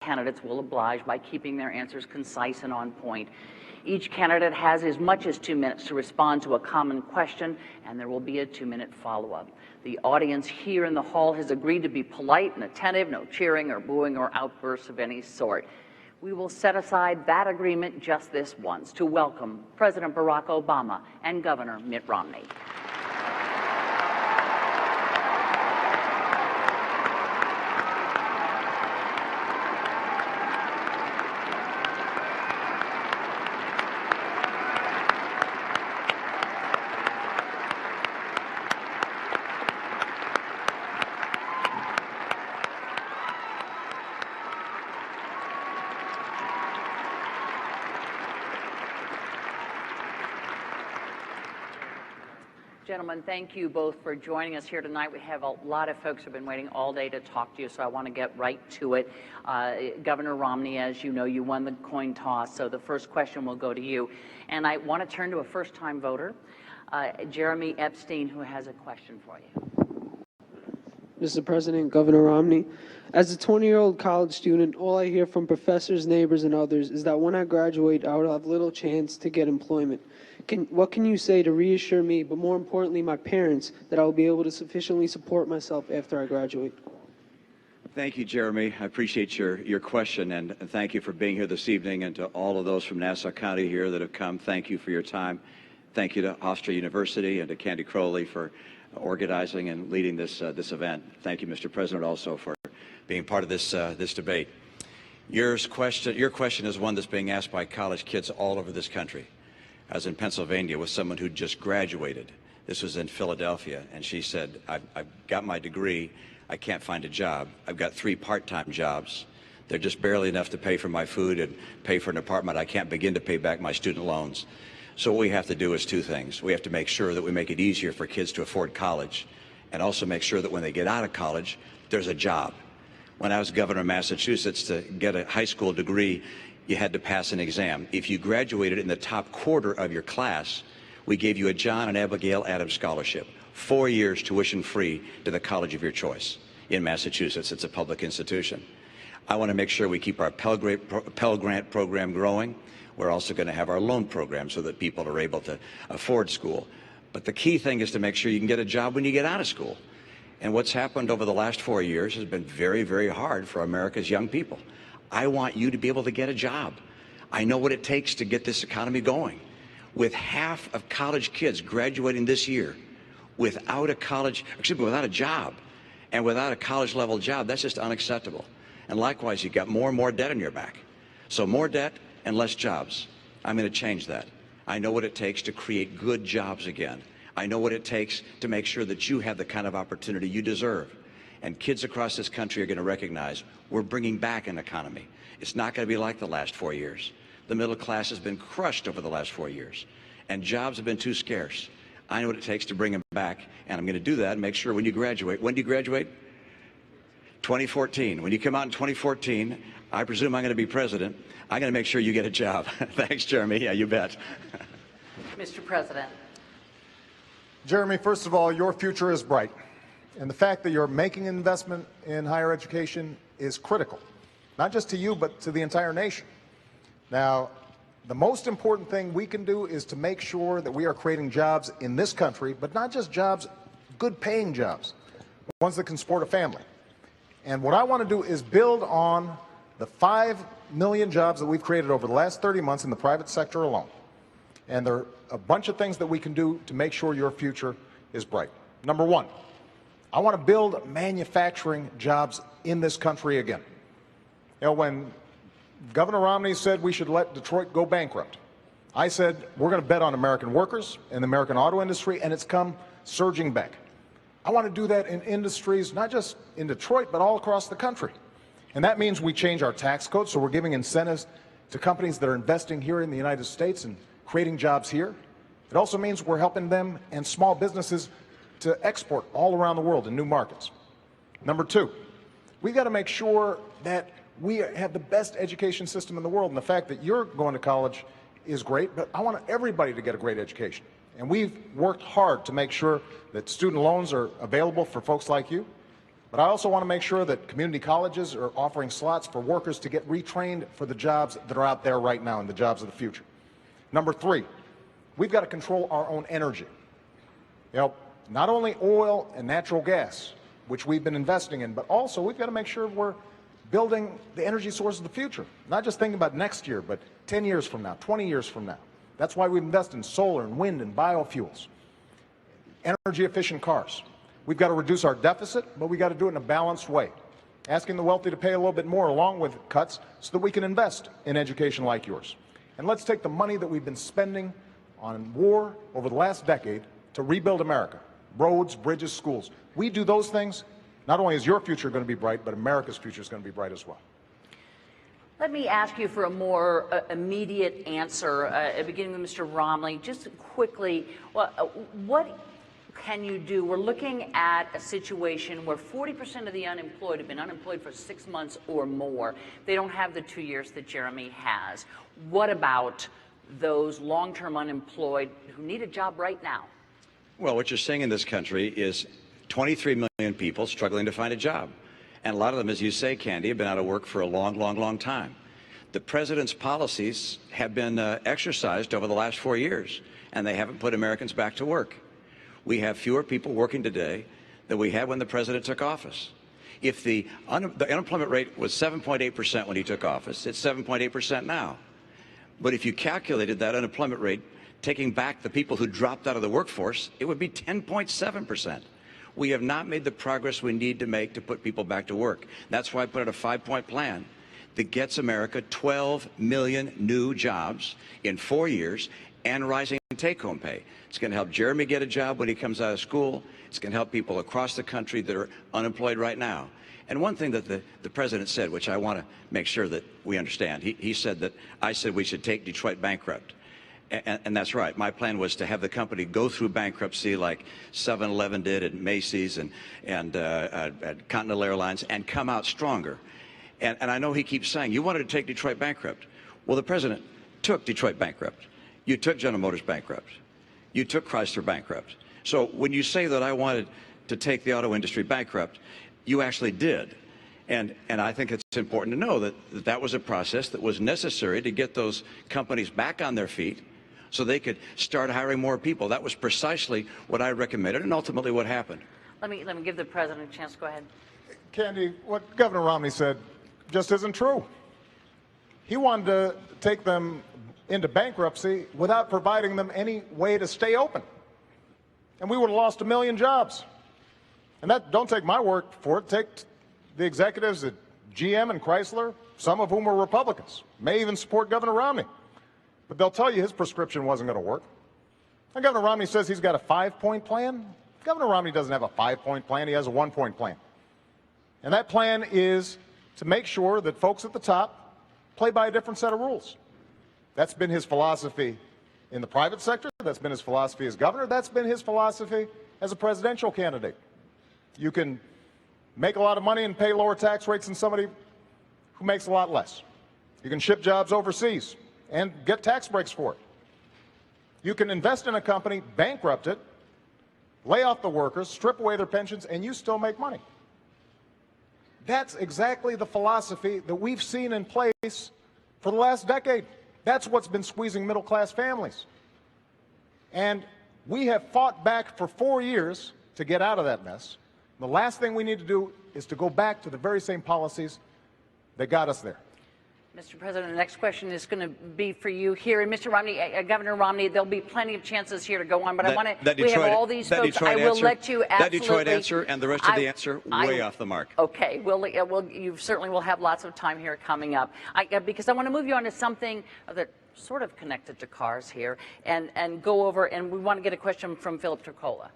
candidates will oblige by keeping their answers concise and on point. Each candidate has as much as 2 minutes to respond to a common question, and there will be a 2-minute follow-up. The audience here in the hall has agreed to be polite and attentive, no cheering or booing or outbursts of any sort. We will set aside that agreement just this once to welcome President Barack Obama and Governor Mitt Romney. Gentlemen, thank you both for joining us here tonight. We have a lot of folks who have been waiting all day to talk to you, so I want to get right to it. Governor Romney, as you know, you won the coin toss, so the first question will go to you. And I want to turn to a first-time voter, Jeremy Epstein, who has a question for you. Mr. President, Governor Romney, as a 20-year-old college student, all I hear from professors, neighbors, and others is that when I graduate, I will have little chance to get employment. What can you say to reassure me, but more importantly, my parents, that I will be able to sufficiently support myself after I graduate? Thank you, Jeremy. I appreciate your question, and thank you for being here this evening, and to all of those from Nassau County here that have come, thank you for your time. Thank you to Hofstra University and to Candy Crowley for organizing and leading this event. Thank you, Mr. President, also for being part of this debate. Your question is one that's being asked by college kids all over this country. I was in Pennsylvania with someone who just graduated. This was in Philadelphia, and she said, I've got my degree, I can't find a job. I've got 3 part-time jobs. They're just barely enough to pay for my food and pay for an apartment. I can't begin to pay back my student loans. So what we have to do is 2 things. We have to make sure that we make it easier for kids to afford college, and also make sure that when they get out of college, there's a job. When I was governor of Massachusetts, to get a high school degree, you had to pass an exam. If you graduated in the top quarter of your class, we gave you a John and Abigail Adams scholarship, 4 years tuition free to the college of your choice in Massachusetts. It's a public institution. I want to make sure we keep our Pell Grant program growing. We're also going to have our loan program so that people are able to afford school. But the key thing is to make sure you can get a job when you get out of school. And what's happened over the last 4 years has been very, very hard for America's young people. I want you to be able to get a job. I know what it takes to get this economy going. With half of college kids graduating this year without a job and without a college level job, that's just unacceptable. And likewise, you've got more and more debt on your back. So more debt and less jobs. I'm going to change that. I know what it takes to create good jobs again. I know what it takes to make sure that you have the kind of opportunity you deserve. And kids across this country are going to recognize we're bringing back an economy. It's not going to be like the last 4 years. The middle class has been crushed over the last 4 years, and jobs have been too scarce. I know what it takes to bring them back, and I'm going to do that and make sure when you graduate. When do you graduate? 2014. When you come out in 2014, I presume I'm going to be president. I'm going to make sure you get a job. Thanks, Jeremy. Yeah, you bet. Mr. President. Jeremy, first of all, your future is bright. And the fact that you're making an investment in higher education is critical, not just to you, but to the entire nation. Now, the most important thing we can do is to make sure that we are creating jobs in this country, but not just jobs, good paying jobs, ones that can support a family. And what I want to do is build on the 5 million jobs that we've created over the last 30 months in the private sector alone. And there are a bunch of things that we can do to make sure your future is bright. Number 1, I want to build manufacturing jobs in this country again. You know, when Governor Romney said we should let Detroit go bankrupt, I said we're going to bet on American workers and the American auto industry, and it's come surging back. I want to do that in industries, not just in Detroit, but all across the country. And that means we change our tax code, so we're giving incentives to companies that are investing here in the United States and creating jobs here. It also means we're helping them and small businesses to export all around the world in new markets. Number 2, we've got to make sure that we have the best education system in the world. And the fact that you're going to college is great, but I want everybody to get a great education. And we've worked hard to make sure that student loans are available for folks like you. But I also want to make sure that community colleges are offering slots for workers to get retrained for the jobs that are out there right now and the jobs of the future. Number three, we've got to control our own energy. You know, not only oil and natural gas, which we've been investing in, but also we've got to make sure we're building the energy sources of the future. Not just thinking about next year, but 10 years from now, 20 years from now. That's why we invest in solar and wind and biofuels, energy efficient cars. We've got to reduce our deficit, but we've got to do it in a balanced way, asking the wealthy to pay a little bit more along with cuts so that we can invest in education like yours. And let's take the money that we've been spending on war over the last decade to rebuild America, roads, bridges, schools. We do those things, not only is your future going to be bright, but America's future is going to be bright as well. Let me ask you for a more immediate answer, beginning with Mr. Romney. Just quickly, what can you do? We're looking at a situation where 40% of the unemployed have been unemployed for 6 months or more. They don't have the 2 years that Jeremy has. What about those long-term unemployed who need a job right now? Well, what you're seeing in this country is 23 million people struggling to find a job. And a lot of them, as you say, Candy, have been out of work for a long, long, long time. The president's policies have been exercised over the last 4 years, and they haven't put Americans back to work. We have fewer people working today than we had when the president took office. If the unemployment rate was 7.8% when he took office, it's 7.8% now. But if you calculated that unemployment rate, taking back the people who dropped out of the workforce, it would be 10.7%. We have not made the progress we need to make to put people back to work. That's why I put out a 5-point plan that gets America 12 million new jobs in 4 years and rising take-home pay. It's going to help Jeremy get a job when he comes out of school. It's going to help people across the country that are unemployed right now. And one thing that the president said, which I want to make sure that we understand, he said that I said we should take Detroit bankrupt. And that's right. My plan was to have the company go through bankruptcy like 7-Eleven did and Macy's and Continental Airlines and come out stronger. And I know he keeps saying, you wanted to take Detroit bankrupt. Well, the president took Detroit bankrupt. You took General Motors bankrupt. You took Chrysler bankrupt. So when you say that I wanted to take the auto industry bankrupt, you actually did. And I think it's important to know that that was a process that was necessary to get those companies back on their feet so they could start hiring more people. That was precisely what I recommended and ultimately what happened. Let me give the president a chance. Go ahead. Candy, what Governor Romney said just isn't true. He wanted to take them into bankruptcy without providing them any way to stay open. And we would have lost 1 million jobs. And that, don't take my word for it, take the executives at GM and Chrysler, some of whom were Republicans, may even support Governor Romney. But they'll tell you his prescription wasn't going to work. And Governor Romney says he's got a 5-point plan. Governor Romney doesn't have a 5-point plan. He has a 1-point plan. And that plan is to make sure that folks at the top play by a different set of rules. That's been his philosophy in the private sector. That's been his philosophy as governor. That's been his philosophy as a presidential candidate. You can make a lot of money and pay lower tax rates than somebody who makes a lot less. You can ship jobs overseas and get tax breaks for it. You can invest in a company, bankrupt it, lay off the workers, strip away their pensions, and you still make money. That's exactly the philosophy that we've seen in place for the last decade. That's what's been squeezing middle-class families. And we have fought back for 4 years to get out of that mess. The last thing we need to do is to go back to the very same policies that got us there. Mr. President, the next question is going to be for you here. And Mr. Romney, Governor Romney, there'll be plenty of chances here to go on, but I want to, we have all these folks. I will let you absolutely. That Detroit answer and the rest of the answer way off the mark. Okay, you certainly will have lots of time here coming up. Because I want to move you on to something that sort of connected to cars here and go over, and we want to get a question from Philip Turcola.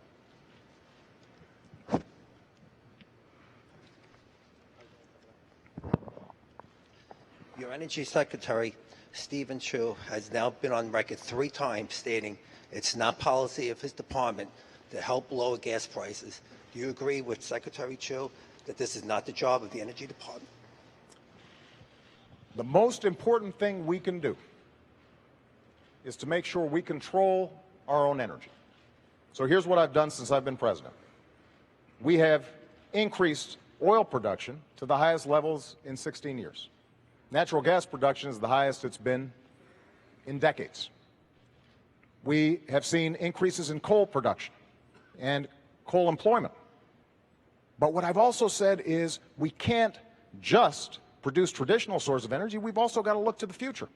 Your Energy Secretary, Stephen Chu, has now been on record 3 times stating it's not policy of his department to help lower gas prices. Do you agree with Secretary Chu that this is not the job of the Energy Department? The most important thing we can do is to make sure we control our own energy. So here's what I've done since I've been president. We have increased oil production to the highest levels in 16 years. Natural gas production is the highest it's been in decades. We have seen increases in coal production and coal employment. But what I've also said is we can't just produce traditional sources of energy. We've also got to look to the future.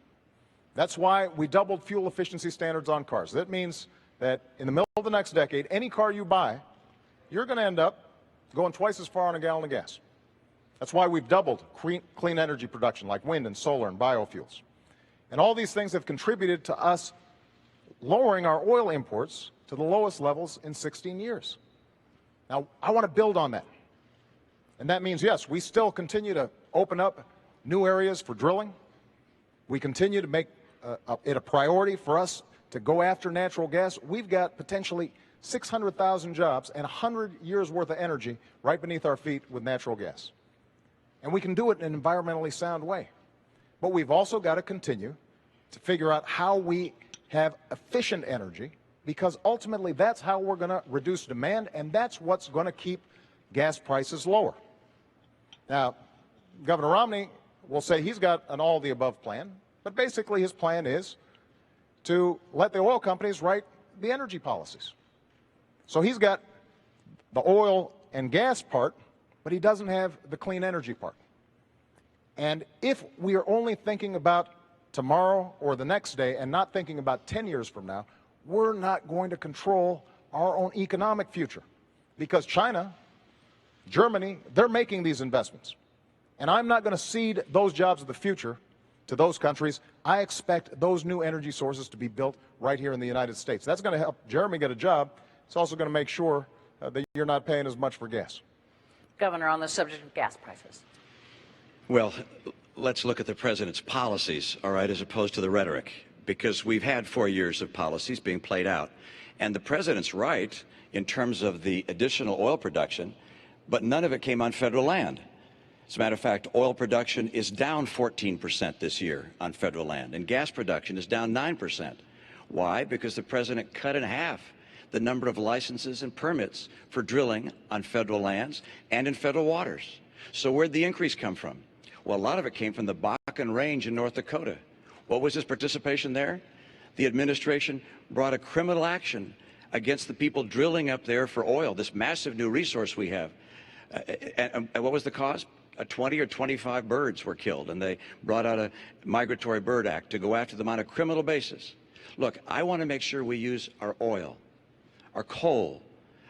That's why we doubled fuel efficiency standards on cars. That means that in the middle of the next decade, any car you buy, you're going to end up going twice as far on a gallon of gas. That's why we've doubled clean energy production like wind and solar and biofuels. And all these things have contributed to us lowering our oil imports to the lowest levels in 16 years. Now, I want to build on that. And that means, yes, we still continue to open up new areas for drilling. We continue to make it a priority for us to go after natural gas. We've got potentially 600,000 jobs and 100 years worth of energy right beneath our feet with natural gas. And we can do it in an environmentally sound way. But we've also got to continue to figure out how we have efficient energy, because ultimately that's how we're going to reduce demand, and that's what's going to keep gas prices lower. Now, Governor Romney will say he's got an all-of-the-above plan, but basically his plan is to let the oil companies write the energy policies. So he's got the oil and gas part, but he doesn't have the clean energy part. And if we are only thinking about tomorrow or the next day and not thinking about 10 years from now, we're not going to control our own economic future. Because China, Germany, they're making these investments. And I'm not going to cede those jobs of the future to those countries. I expect those new energy sources to be built right here in the United States. That's going to help Jeremy get a job. It's also going to make sure that you're not paying as much for gas. Governor, on the subject of gas prices. Well, let's look at the president's policies, all right, as opposed to the rhetoric, because we've had 4 years of policies being played out. And the president's right in terms of the additional oil production, but none of it came on federal land. As a matter of fact, oil production is down 14% this year on federal land, and gas production is down 9%. Why? Because the president cut in half the number of licenses and permits for drilling on federal lands and in federal waters. So where'd the increase come from? Well, a lot of it came from the Bakken Range in North Dakota. What was his participation there? The administration brought a criminal action against the people drilling up there for oil, this massive new resource we have. And what was the cause? 20 or 25 birds were killed, and they brought out a Migratory Bird Act to go after them on a criminal basis. Look, I want to make sure we use our oil, our coal,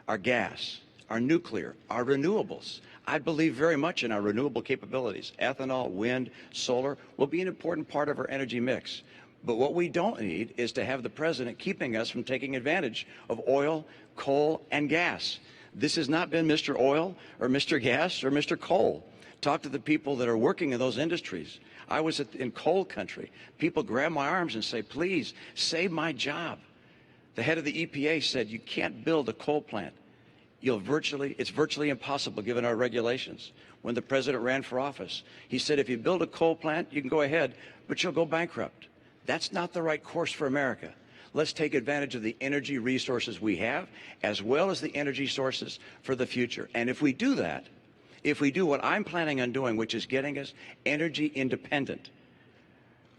our gas, our nuclear, our renewables. I believe very much in our renewable capabilities. Ethanol, wind, solar will be an important part of our energy mix. But what we don't need is to have the president keeping us from taking advantage of oil, coal, and gas. This has not been Mr. Oil or Mr. Gas or Mr. Coal. Talk to the people that are working in those industries. I was in coal country. People grab my arms and say, please, save my job. The head of the EPA said, you can't build a coal plant. It's virtually impossible given our regulations. When the president ran for office, he said, if you build a coal plant, you can go ahead, but you'll go bankrupt. That's not the right course for America. Let's take advantage of the energy resources we have, as well as the energy sources for the future. And if we do that, if we do what I'm planning on doing, which is getting us energy independent,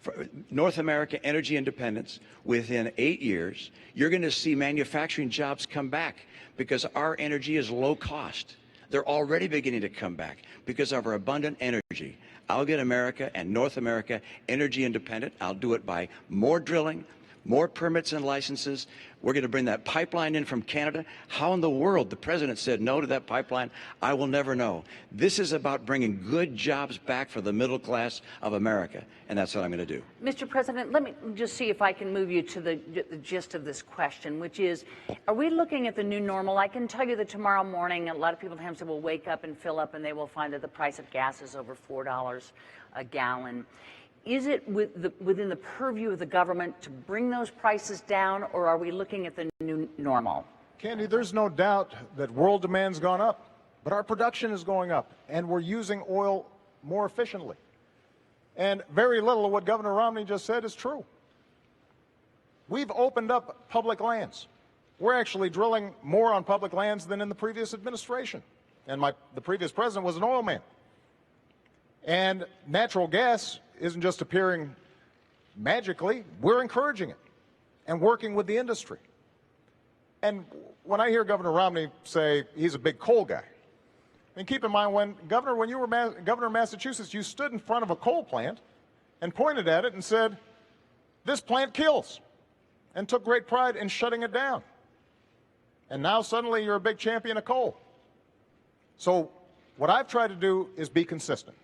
for North America energy independence, within 8 years, you're going to see manufacturing jobs come back because our energy is low cost. They're already beginning to come back because of our abundant energy. I'll get America and North America energy independent. I'll do it by more drilling, more permits and licenses. We're going to bring that pipeline in from Canada. How in the world the president said no to that pipeline, I will never know. This is about bringing good jobs back for the middle class of America, and that's what I'm going to do. Mr. President, let me just see if I can move you to the gist of this question, which is, are we looking at the new normal? I can tell you that tomorrow morning, a lot of people in Hampshire will wake up and fill up, and they will find that the price of gas is over $4 a gallon. Is it within the purview of the government to bring those prices down, or are we looking at the new normal? Candy, there's no doubt that world demand's gone up, but our production is going up, and we're using oil more efficiently. And very little of what Governor Romney just said is true. We've opened up public lands. We're actually drilling more on public lands than in the previous administration. and the previous president was an oil man. And natural gas isn't just appearing magically. We're encouraging it and working with the industry. And when I hear Governor Romney say he's a big coal guy, I mean, keep in mind, when you were governor of Massachusetts, you stood in front of a coal plant and pointed at it and said, "This plant kills," and took great pride in shutting it down. And now suddenly you're a big champion of coal. So what I've tried to do is be consistent.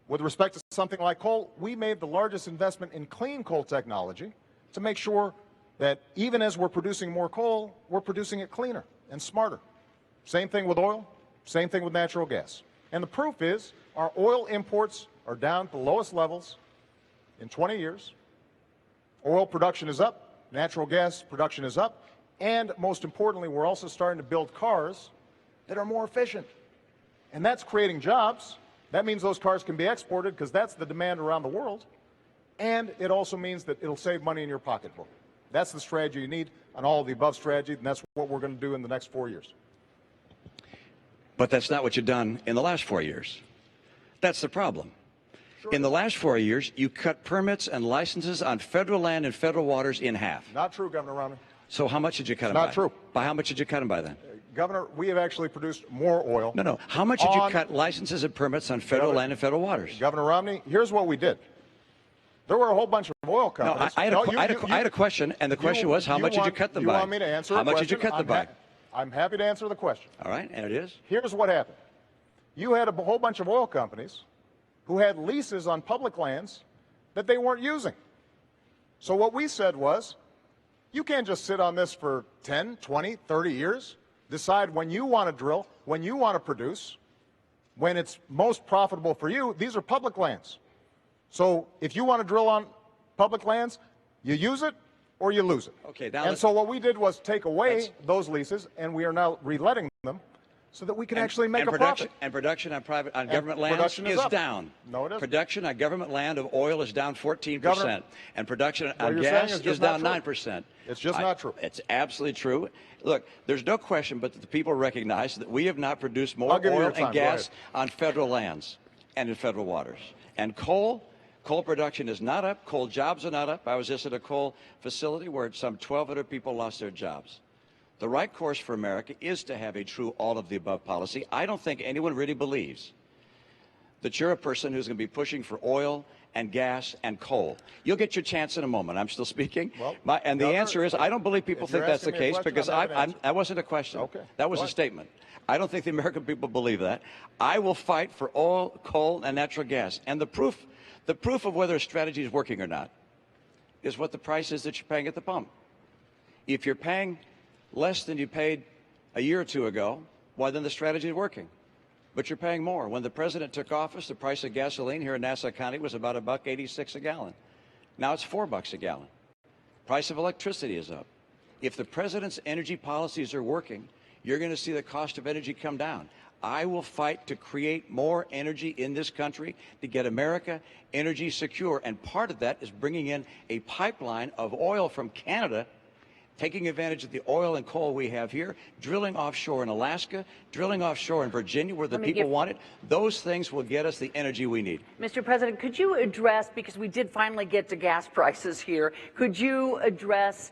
With respect to something like coal, we made the largest investment in clean coal technology to make sure that even as we're producing more coal, we're producing it cleaner and smarter. Same thing with oil, same thing with natural gas. And the proof is our oil imports are down to the lowest levels in 20 years. Oil production is up, natural gas production is up, and most importantly, we're also starting to build cars that are more efficient. And that's creating jobs. That means those cars can be exported because that's the demand around the world. And it also means that it'll save money in your pocketbook. That's the strategy you need on all of the above strategy, and that's what we're going to do in the next 4 years. But that's not what you've done in the last 4 years. That's the problem. In the last 4 years, you cut permits and licenses on federal land and federal waters in half. Not true, Governor Romney. So how much did you cut them by? Not true. By how much did you cut them by then? Governor, we have actually produced more oil. No. How much did you cut licenses and permits on federal land and federal waters? Governor Romney, here's what we did. There were a whole bunch of oil companies. No, I had a question, and the question was, how much did you cut them by? You want me to answer How a much question? did you cut them by? I'm happy to answer the question. All right, and it is? Here's what happened. You had a whole bunch of oil companies who had leases on public lands that they weren't using. So what we said was, you can't just sit on this for 10, 20, 30 years, decide when you want to drill, when you want to produce, when it's most profitable for you. These are public lands. So if you want to drill on public lands, you use it or you lose it. Okay, now and so what we did was take away those leases, and we are now reletting them so that we can actually make a profit. And production on government lands is down. No, it isn't. Production on government land of oil is down 14%. Governor, and production what on you're gas saying is down 9%. It's just not true. It's absolutely true. Look, there's no question but that the people recognize that we have not produced more oil and gas on federal lands and in federal waters. And coal production is not up. Coal jobs are not up. I was just at a coal facility where some 1,200 people lost their jobs. The right course for America is to have a true all-of-the-above policy. I don't think anyone really believes that you're a person who's going to be pushing for oil and gas and coal. You'll get your chance in a moment. I'm still speaking. Well, and the answer is, I don't believe people think that's the case because that wasn't a question. Okay. That was a statement. I don't think the American people believe that. I will fight for oil, coal, and natural gas. And the proof of whether a strategy is working or not is what the price is that you're paying at the pump. If you're paying less than you paid a year or two ago, why then the strategy is working. But you're paying more. When the president took office, the price of gasoline here in Nassau County was about $1.86 a gallon. Now it's $4 a gallon. Price of electricity is up. If the president's energy policies are working, you're going to see the cost of energy come down. I will fight to create more energy in this country to get America energy secure. And part of that is bringing in a pipeline of oil from Canada, taking advantage of the oil and coal we have here, drilling offshore in Alaska, drilling offshore in Virginia where the people want it. Those things will get us the energy we need. Mr. President, could you address, because we did finally get to gas prices here, could you address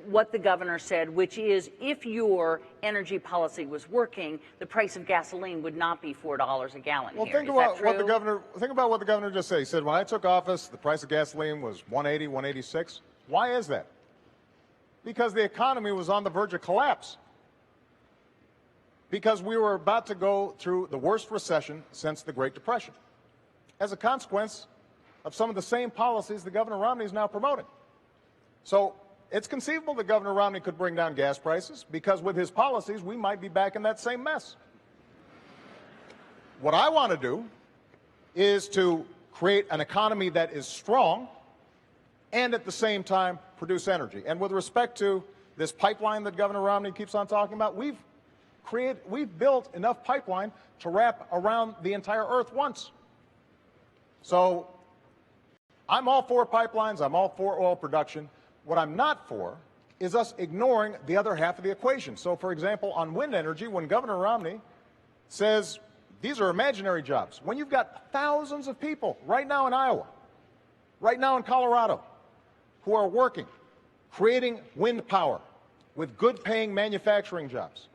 what the governor said, which is if your energy policy was working, the price of gasoline would not be $4 a gallon well, here. think about what the governor just said. He said, when I took office, the price of gasoline was $1.80, $1.86. Why is that? Because the economy was on the verge of collapse. Because we were about to go through the worst recession since the Great Depression, as a consequence of some of the same policies that Governor Romney is now promoting. So it's conceivable that Governor Romney could bring down gas prices, because with his policies, we might be back in that same mess. What I want to do is to create an economy that is strong and at the same time produce energy. And with respect to this pipeline that Governor Romney keeps on talking about, we've built enough pipeline to wrap around the entire earth once. So I'm all for pipelines, I'm all for oil production. What I'm not for is us ignoring the other half of the equation. So, for example, on wind energy, when Governor Romney says these are imaginary jobs, when you've got thousands of people right now in Iowa, right now in Colorado, who are working, creating wind power with good-paying manufacturing jobs,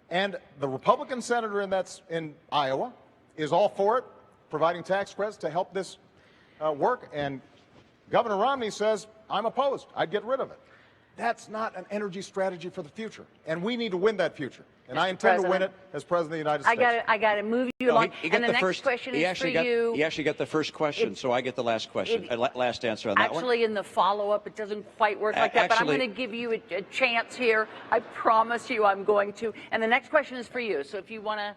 and the Republican senator in Iowa is all for it, providing tax credits to help this work, and Governor Romney says, I'm opposed. I'd get rid of it. That's not an energy strategy for the future, and we need to win that future. And I intend to win it as President of the United States. I got to move you along. And the next first, question is for you. He actually got the first question, so I get the last question, last answer on that one. Actually, in the follow-up, it doesn't quite work like that, but I'm going to give you a chance here. I promise you I'm going to. And the next question is for you. So if you want to,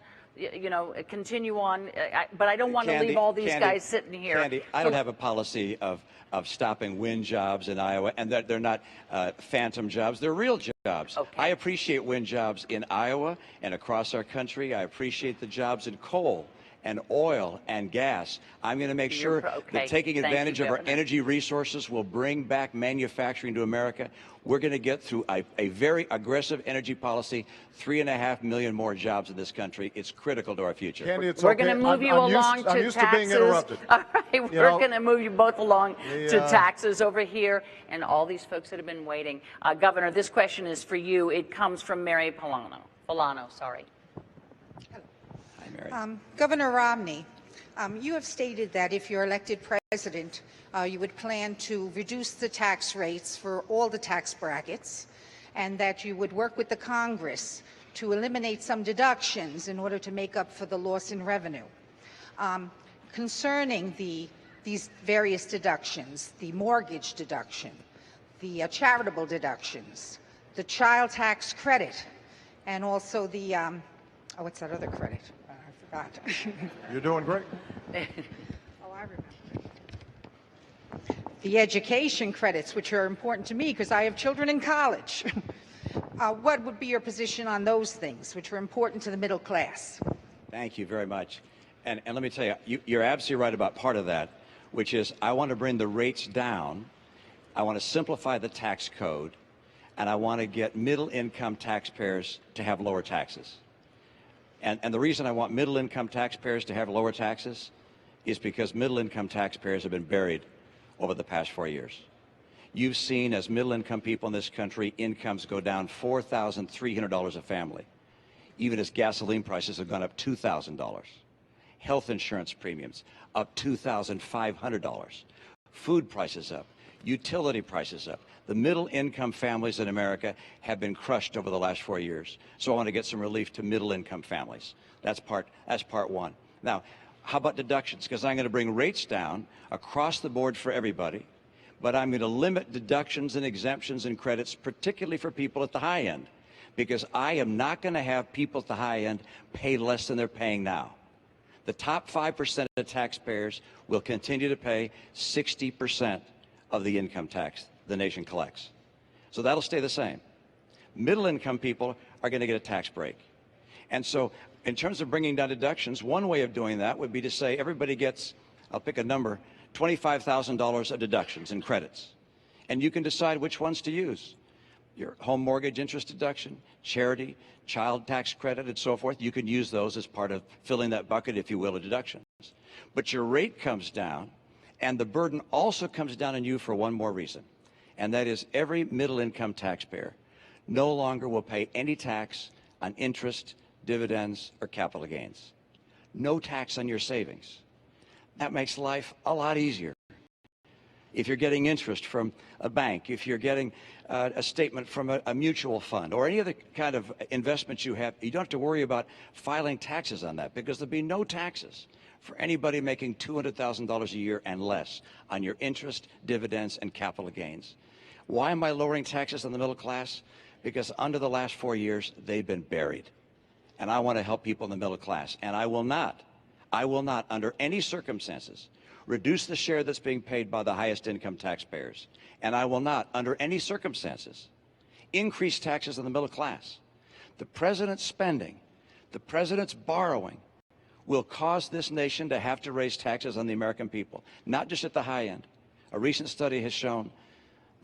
continue on, but I don't want to leave all these guys sitting here. Candy, I don't have a policy of stopping wind jobs in Iowa, and that they're not phantom jobs. They're real jobs. Okay. I appreciate wind jobs in Iowa and across our country. I appreciate the jobs in coal and oil and gas. I'm going to make sure that taking advantage of our energy resources will bring back manufacturing to America. We're going to get through a very aggressive energy policy, 3.5 million more jobs in this country. It's critical to our future. Candy, it's We're going to move you along to I'm used to being interrupted. All right, we're going to move you both along to taxes over here, and all these folks that have been waiting. Governor, this question is for you. It comes from Mary Polano. Sorry. Governor Romney, you have stated that if you're elected president, you would plan to reduce the tax rates for all the tax brackets, and that you would work with the Congress to eliminate some deductions in order to make up for the loss in revenue. Concerning these various deductions, the mortgage deduction, the charitable deductions, the child tax credit, and also the, what's that other credit? You're doing great. Oh, I remember. The education credits, which are important to me because I have children in college. What would be your position on those things, which are important to the middle class? Thank you very much. And let me tell you, you're absolutely right about part of that, which is I want to bring the rates down. I want to simplify the tax code, and I want to get middle-income taxpayers to have lower taxes. And the reason I want middle-income taxpayers to have lower taxes is because middle-income taxpayers have been buried over the past 4 years. You've seen, as middle-income people in this country, incomes go down $4,300 a family, even as gasoline prices have gone up $2,000. Health insurance premiums up $2,500. Food prices up. Utility prices up. The middle-income families in America have been crushed over the last 4 years. So I want to get some relief to middle-income families. That's part one. Now, how about deductions? Because I'm going to bring rates down across the board for everybody, but I'm going to limit deductions and exemptions and credits, particularly for people at the high end, because I am not going to have people at the high end pay less than they're paying now. The top 5% of taxpayers will continue to pay 60% of the income tax the nation collects. So that'll stay the same. Middle-income people are going to get a tax break. And so in terms of bringing down deductions, one way of doing that would be to say everybody gets, I'll pick a number, $25,000 of deductions and credits. And you can decide which ones to use. Your home mortgage interest deduction, charity, child tax credit, and so forth. You can use those as part of filling that bucket, if you will, of deductions. But your rate comes down, and the burden also comes down on you for one more reason, and that is every middle-income taxpayer no longer will pay any tax on interest, dividends, or capital gains. No tax on your savings. That makes life a lot easier. If you're getting interest from a bank, if you're getting a statement from a mutual fund, or any other kind of investment you have, you don't have to worry about filing taxes on that, because there'll be no taxes for anybody making $200,000 a year and less on your interest, dividends, and capital gains. Why am I lowering taxes on the middle class? Because under the last 4 years, they've been buried. And I want to help people in the middle class. And I will not, under any circumstances, reduce the share that's being paid by the highest income taxpayers. And I will not, under any circumstances, increase taxes on the middle class. The president's spending, the president's borrowing, will cause this nation to have to raise taxes on the American people, not just at the high end. A recent study has shown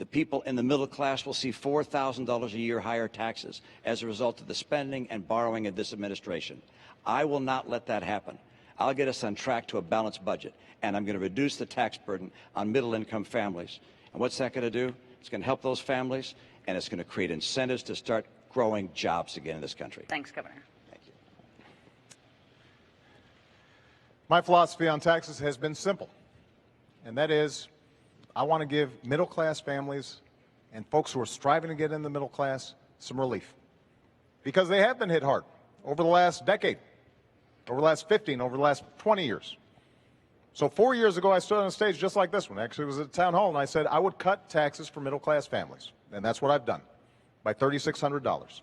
The people in the middle class will see $4,000 a year higher taxes as a result of the spending and borrowing of this administration. I will not let that happen. I'll get us on track to a balanced budget, and I'm going to reduce the tax burden on middle-income families. And what's that going to do? It's going to help those families, and it's going to create incentives to start growing jobs again in this country. Thanks, Governor. Thank you. My philosophy on taxes has been simple, and that is I want to give middle-class families and folks who are striving to get in the middle class some relief, because they have been hit hard over the last decade, over the last 15, over the last 20 years. So 4 years ago, I stood on a stage just like this one. Actually, it was at a town hall, and I said I would cut taxes for middle-class families, and that's what I've done, by $3,600.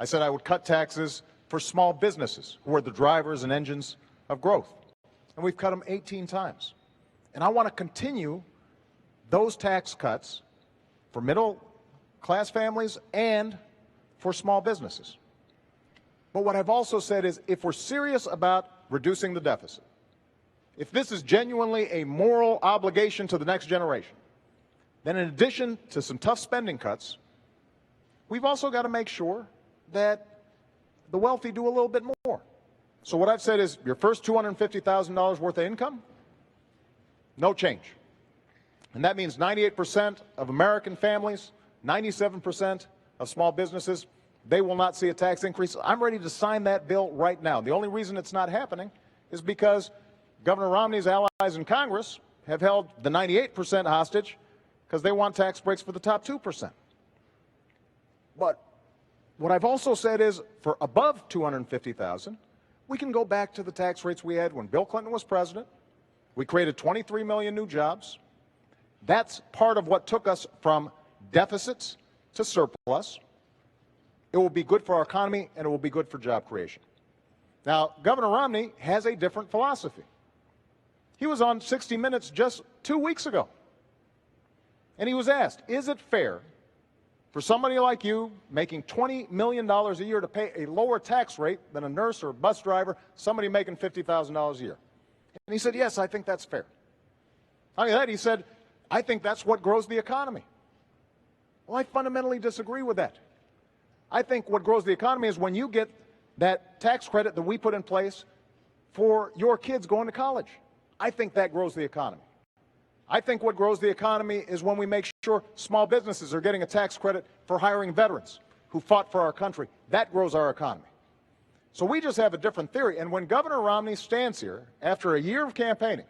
I said I would cut taxes for small businesses, who are the drivers and engines of growth, and we've cut them 18 times. And I want to continue those tax cuts for middle-class families and for small businesses. But what I've also said is, if we're serious about reducing the deficit, if this is genuinely a moral obligation to the next generation, then in addition to some tough spending cuts, we've also got to make sure that the wealthy do a little bit more. So what I've said is, your first $250,000 worth of income, no change. And that means 98% of American families, 97% of small businesses, they will not see a tax increase. I'm ready to sign that bill right now. The only reason it's not happening is because Governor Romney's allies in Congress have held the 98% hostage because they want tax breaks for the top 2%. But what I've also said is, for above $250,000, we can go back to the tax rates we had when Bill Clinton was president. We created 23 million new jobs. That's part of what took us from deficits to surplus. It will be good for our economy, and it will be good for job creation. Now, Governor Romney has a different philosophy. He was on 60 Minutes just 2 weeks ago, and he was asked, is it fair for somebody like you making $20 million a year to pay a lower tax rate than a nurse or a bus driver, somebody making $50,000 a year? And he said, yes, I think that's fair. Not only that, he said, I think that's what grows the economy. Well, I fundamentally disagree with that. I think what grows the economy is when you get that tax credit that we put in place for your kids going to college. I think that grows the economy. I think what grows the economy is when we make sure small businesses are getting a tax credit for hiring veterans who fought for our country. That grows our economy. So we just have a different theory. And when Governor Romney stands here after a year of campaigning,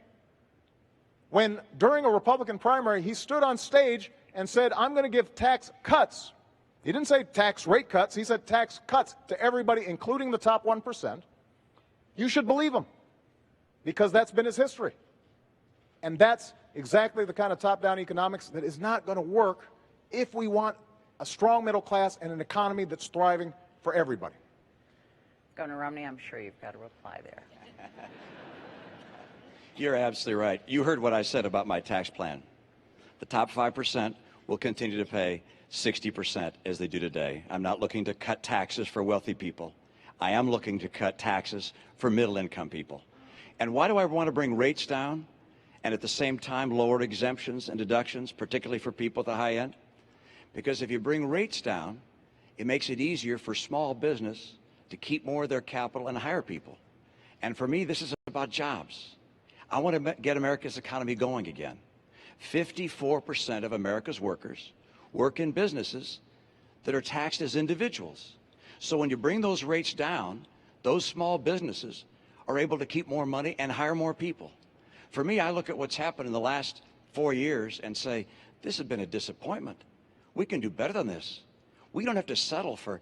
when during a Republican primary he stood on stage and said, I'm going to give tax cuts. He didn't say tax rate cuts. He said tax cuts to everybody, including the top 1%. You should believe him, because that's been his history. And that's exactly the kind of top-down economics that is not going to work if we want a strong middle class and an economy that's thriving for everybody. Governor Romney, I'm sure you've got a reply there. You're absolutely right. You heard what I said about my tax plan. The top 5% will continue to pay 60% as they do today. I'm not looking to cut taxes for wealthy people. I am looking to cut taxes for middle-income people. And why do I want to bring rates down and at the same time lower exemptions and deductions, particularly for people at the high end? Because if you bring rates down, it makes it easier for small business to keep more of their capital and hire people. And for me, this is about jobs. I want to get America's economy going again. 54% of America's workers work in businesses that are taxed as individuals. So when you bring those rates down, those small businesses are able to keep more money and hire more people. For me, I look at what's happened in the last 4 years and say, this has been a disappointment. We can do better than this. We don't have to settle for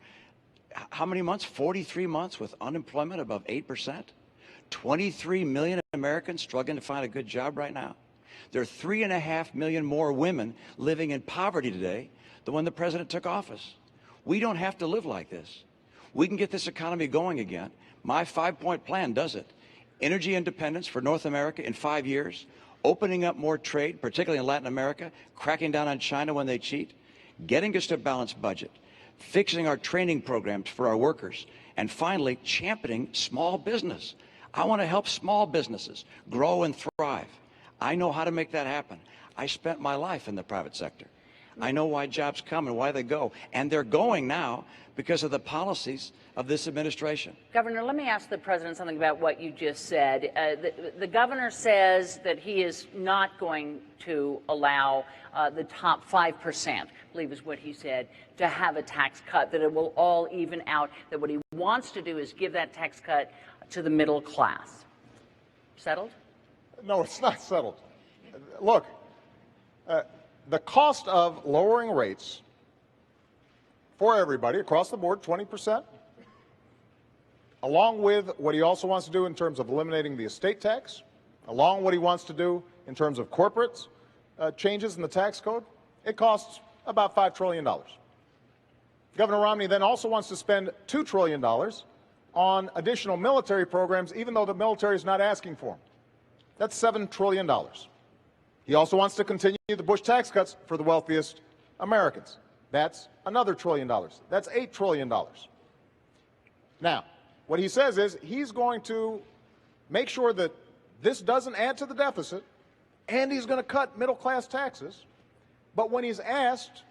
how many months? 43 months with unemployment above 8%. 23 million Americans struggling to find a good job right now. There are 3.5 million more women living in poverty today than when the president took office. We don't have to live like this. We can get this economy going again. My 5-point plan does it. Energy independence for North America in 5 years, opening up more trade, particularly in Latin America, cracking down on China when they cheat, getting us to a balanced budget, fixing our training programs for our workers, and finally, championing small business. I want to help small businesses grow and thrive. I know how to make that happen. I spent my life in the private sector. I know why jobs come and why they go. And they're going now because of the policies of this administration. Governor, let me ask the president something about what you just said. The governor says that he is not going to allow the top 5%, I believe is what he said, to have a tax cut, that it will all even out, that what he wants to do is give that tax cut to the middle class. Settled? No, it's not settled. Look, the cost of lowering rates for everybody across the board, 20%, along with what he also wants to do in terms of eliminating the estate tax, along with what he wants to do in terms of corporates, changes in the tax code, it costs about $5 trillion. Governor Romney then also wants to spend $2 trillion on additional military programs, even though the military is not asking for them. That's $7 trillion. He also wants to continue the Bush tax cuts for the wealthiest Americans. That's another $1 trillion. That's $8 trillion. Now, what he says is he's going to make sure that this doesn't add to the deficit, and he's going to cut middle-class taxes. But when he's asked,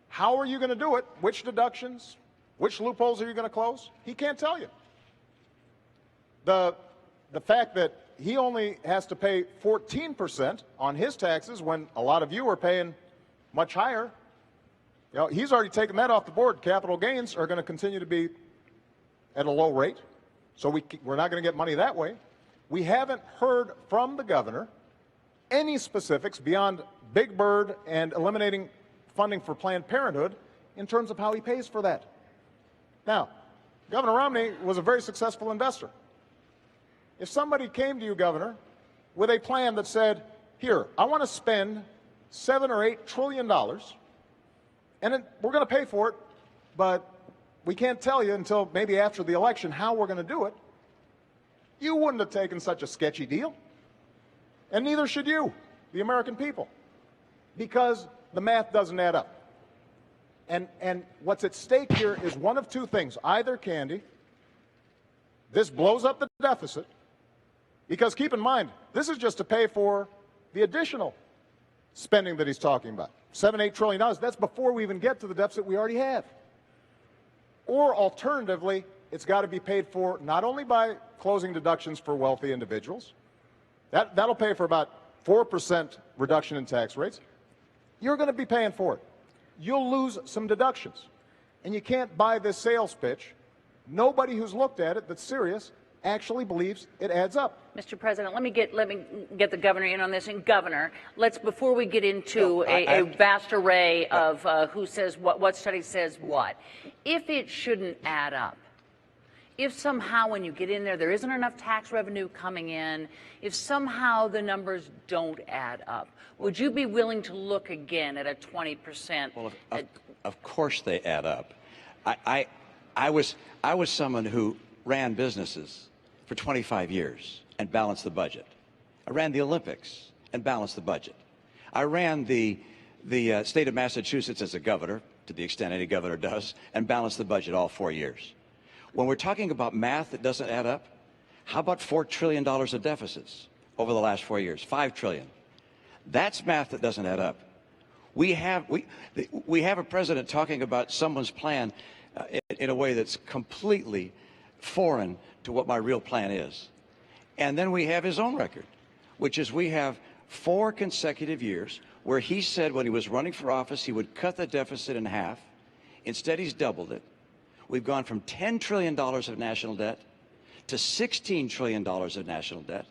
how are you going to do it, which deductions, which loopholes are you going to close, he can't tell you. The fact that he only has to pay 14% on his taxes when a lot of you are paying much higher, you know, he's already taken that off the board. Capital gains are going to continue to be at a low rate, so we're not going to get money that way. We haven't heard from the governor any specifics beyond Big Bird and eliminating funding for Planned Parenthood in terms of how he pays for that. Now, Governor Romney was a very successful investor. If somebody came to you, Governor, with a plan that said, here, I want to spend $7 or $8 trillion, and we're going to pay for it, but we can't tell you until maybe after the election how we're going to do it, you wouldn't have taken such a sketchy deal. And neither should you, the American people, because the math doesn't add up. And what's at stake here is one of two things. Either, Candy, this blows up the deficit, because keep in mind, this is just to pay for the additional spending that he's talking about. $7-8 trillion, that's before we even get to the deficit we already have. Or alternatively, it's got to be paid for not only by closing deductions for wealthy individuals, that'll pay for about 4% reduction in tax rates. You're going to be paying for it. You'll lose some deductions. And you can't buy this sales pitch. Nobody who's looked at it that's serious actually believes it adds up. Mr. President, let me get the governor in on this. And Governor, before we get into a vast array of who says what study says what, if it shouldn't add up, if somehow when you get in there isn't enough tax revenue coming in, if somehow the numbers don't add up, would you be willing to look again at a 20%? Well, of course they add up. I was someone who ran businesses for 25 years and balanced the budget. I ran the Olympics and balanced the budget. I ran the state of Massachusetts as a governor, to the extent any governor does, and balanced the budget all 4 years. When we're talking about math that doesn't add up, how about $4 trillion of deficits over the last 4 years? $5 trillion. That's math that doesn't add up. We have a president talking about someone's plan in a way that's completely foreign to what my real plan is. And then we have his own record, which is we have 4 consecutive years where he said when he was running for office he would cut the deficit in half. Instead, he's doubled it. We've gone from $10 trillion of national debt to $16 trillion of national debt.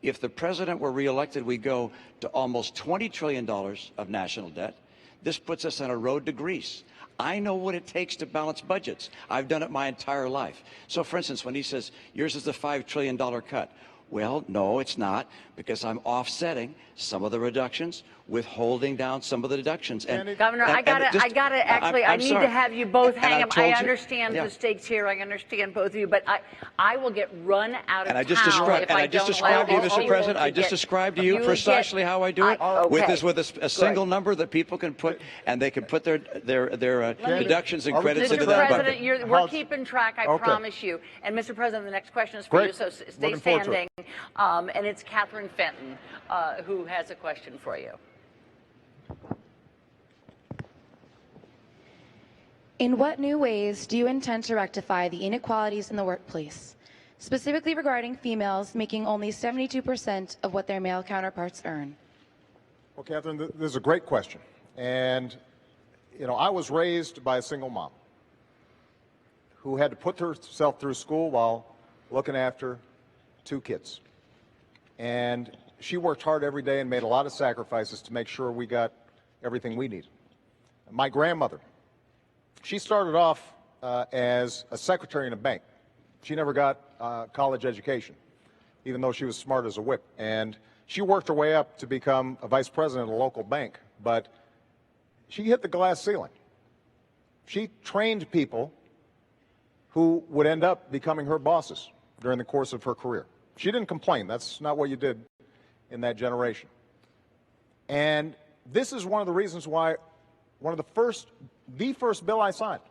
If the president were reelected, we go to almost $20 trillion of national debt. This puts us on a road to Greece. I know what it takes to balance budgets. I've done it my entire life. So, for instance, when he says, yours is the $5 trillion cut, well, no, it's not, because I'm offsetting some of the reductions, withholding down some of the deductions. And Governor, I need to have you both hang up. I understand the stakes here. I understand both of you, but I will get run out of town. I just described to you, Mr. President, I just described to you precisely how I do it with a single number that people can put, and they can put their deductions and credits into that bucket. Mr. President, we're keeping track, I promise you. And Mr. President, the next question is for you, so stay standing. And it's Catherine Fenton who has a question for you. In what new ways do you intend to rectify the inequalities in the workplace, specifically regarding females making only 72% of what their male counterparts earn? Well, Catherine, this is a great question. And, you know, I was raised by a single mom who had to put herself through school while looking after 2 kids. And she worked hard every day and made a lot of sacrifices to make sure we got everything we needed. My grandmother, she started off as a secretary in a bank. She never got a college education, even though she was smart as a whip. And she worked her way up to become a vice president of a local bank, but she hit the glass ceiling. She trained people who would end up becoming her bosses during the course of her career. She didn't complain. That's not what you did in that generation. And this is one of the reasons why the first bill I signed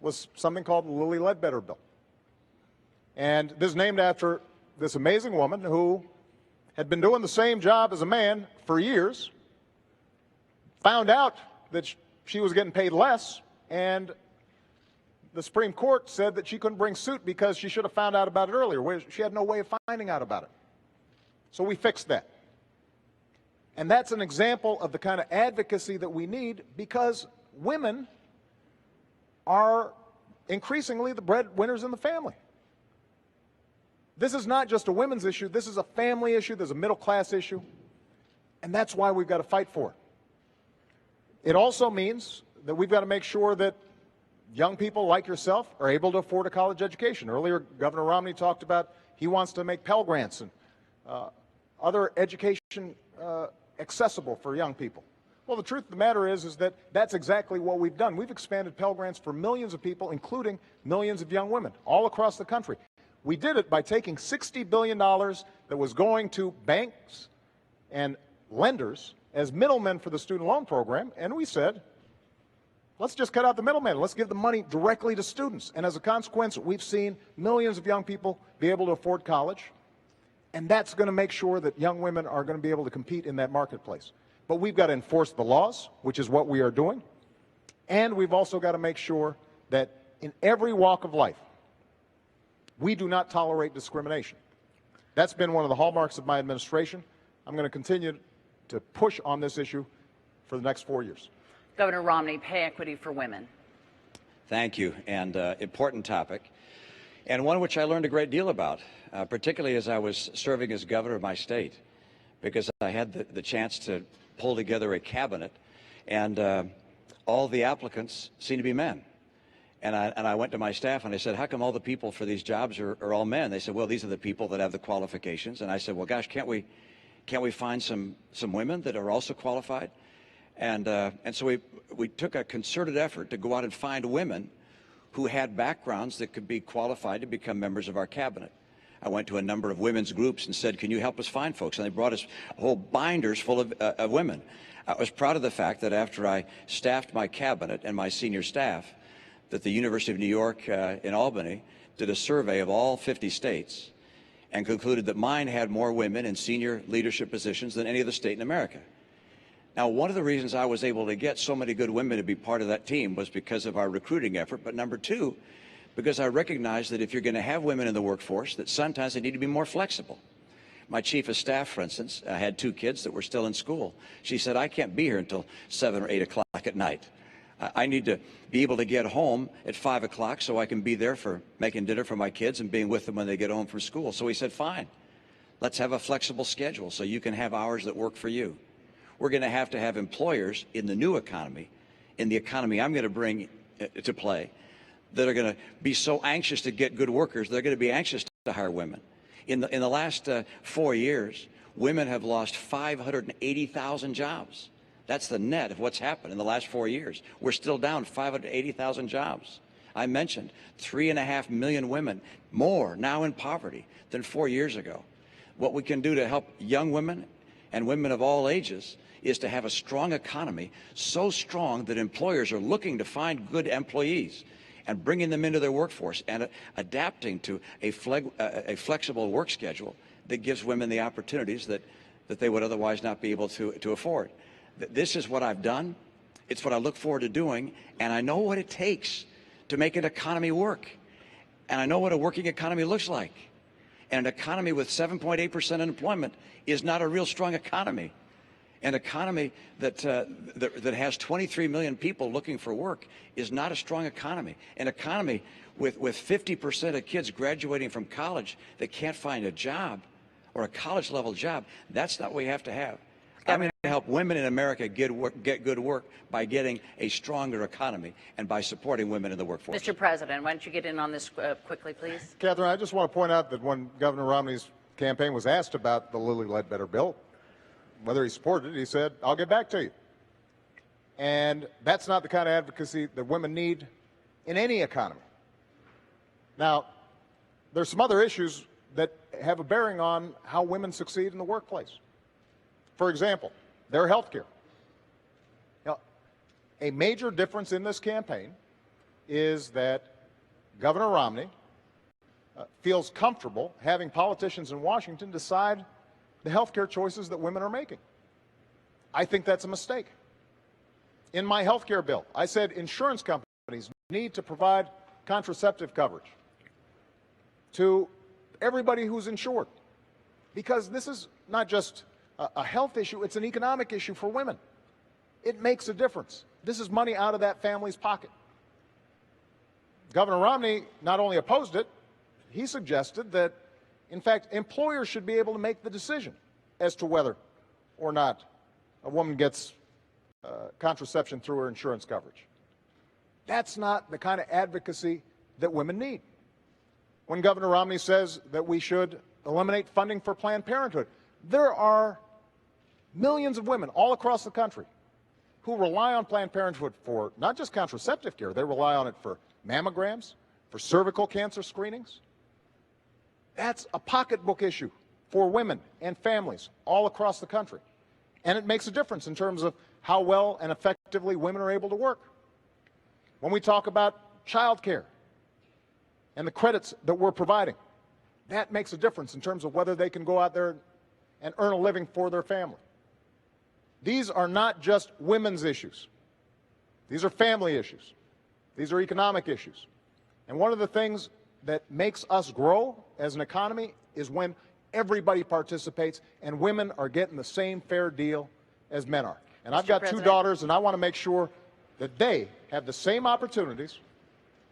was something called the Lilly Ledbetter bill. And this is named after this amazing woman who had been doing the same job as a man for years, found out that she was getting paid less, and the Supreme Court said that she couldn't bring suit because she should have found out about it earlier. She had no way of finding out about it. So we fixed that. And that's an example of the kind of advocacy that we need, because women are increasingly the breadwinners in the family. This is not just a women's issue. This is a family issue. There's a middle-class issue. And that's why we've got to fight for it. It also means that we've got to make sure that young people like yourself are able to afford a college education. Earlier, Governor Romney talked about he wants to make Pell Grants and other education accessible for young people. Well, the truth of the matter is that that's exactly what we've done. We've expanded Pell Grants for millions of people, including millions of young women all across the country. We did it by taking $60 billion that was going to banks and lenders as middlemen for the student loan program, and we said, let's just cut out the middleman. Let's give the money directly to students. And as a consequence, we've seen millions of young people be able to afford college, and that's going to make sure that young women are going to be able to compete in that marketplace. But we've got to enforce the laws, which is what we are doing, and we've also got to make sure that in every walk of life, we do not tolerate discrimination. That's been one of the hallmarks of my administration. I'm going to continue to push on this issue for the next 4 years. Governor Romney, pay equity for women. Thank you, and important topic, and one which I learned a great deal about, particularly as I was serving as governor of my state, because I had the chance to pull together a cabinet, and all the applicants seemed to be men. And I went to my staff and I said, how come all the people for these jobs are all men? They said, well, these are the people that have the qualifications. And I said, well, gosh, can't we find some women that are also qualified? And so we took a concerted effort to go out and find women who had backgrounds that could be qualified to become members of our cabinet. I went to a number of women's groups and said, can you help us find folks? And they brought us whole binders full of women. I was proud of the fact that after I staffed my cabinet and my senior staff, that the University of New York in Albany did a survey of all 50 states and concluded that mine had more women in senior leadership positions than any other state in America. Now, one of the reasons I was able to get so many good women to be part of that team was because of our recruiting effort, but number two, because I recognized that if you're going to have women in the workforce, that sometimes they need to be more flexible. My chief of staff, for instance, had 2 kids that were still in school. She said, I can't be here until 7 or 8 o'clock at night. I need to be able to get home at 5 o'clock so I can be there for making dinner for my kids and being with them when they get home from school. So we said, fine, let's have a flexible schedule so you can have hours that work for you. We're going to have employers in the new economy, in the economy I'm going to bring to play, that are going to be so anxious to get good workers, they're going to be anxious to hire women. In the last 4 years, women have lost 580,000 jobs. That's the net of what's happened in the last 4 years. We're still down 580,000 jobs. I mentioned 3.5 million women more now in poverty than 4 years ago. What we can do to help young women and women of all ages is to have a strong economy, so strong that employers are looking to find good employees and bringing them into their workforce and adapting to a flexible work schedule that gives women the opportunities that they would otherwise not be able to afford. This is what I've done. It's what I look forward to doing, and I know what it takes to make an economy work. And I know what a working economy looks like. And an economy with 7.8% unemployment is not a real strong economy. An economy that has 23 million people looking for work is not a strong economy. An economy with 50% of kids graduating from college that can't find a job or a college-level job, that's not what we have to have. I'm going to help women in America get good work by getting a stronger economy and by supporting women in the workforce. Mr. President, why don't you get in on this quickly, please? Catherine, I just want to point out that when Governor Romney's campaign was asked about the Lilly Ledbetter bill, whether he supported it, he said, "I'll get back to you." And that's not the kind of advocacy that women need in any economy. Now, there's some other issues that have a bearing on how women succeed in the workplace. For example, their health care. Now, a major difference in this campaign is that Governor Romney feels comfortable having politicians in Washington decide the health care choices that women are making. I think that's a mistake. In my health care bill, I said insurance companies need to provide contraceptive coverage to everybody who's insured, because this is not just a health issue, it's an economic issue for women. It makes a difference. This is money out of that family's pocket. Governor Romney not only opposed it, he suggested that, in fact, employers should be able to make the decision as to whether or not a woman gets contraception through her insurance coverage. That's not the kind of advocacy that women need. When Governor Romney says that we should eliminate funding for Planned Parenthood, there are millions of women all across the country who rely on Planned Parenthood for not just contraceptive care, they rely on it for mammograms, for cervical cancer screenings. That's a pocketbook issue for women and families all across the country. And it makes a difference in terms of how well and effectively women are able to work. When we talk about child care and the credits that we're providing, that makes a difference in terms of whether they can go out there and earn a living for their family. These are not just women's issues. These are family issues. These are economic issues. And one of the things that makes us grow as an economy is when everybody participates and women are getting the same fair deal as men are. And I've got two daughters, and I want to make sure that they have the same opportunities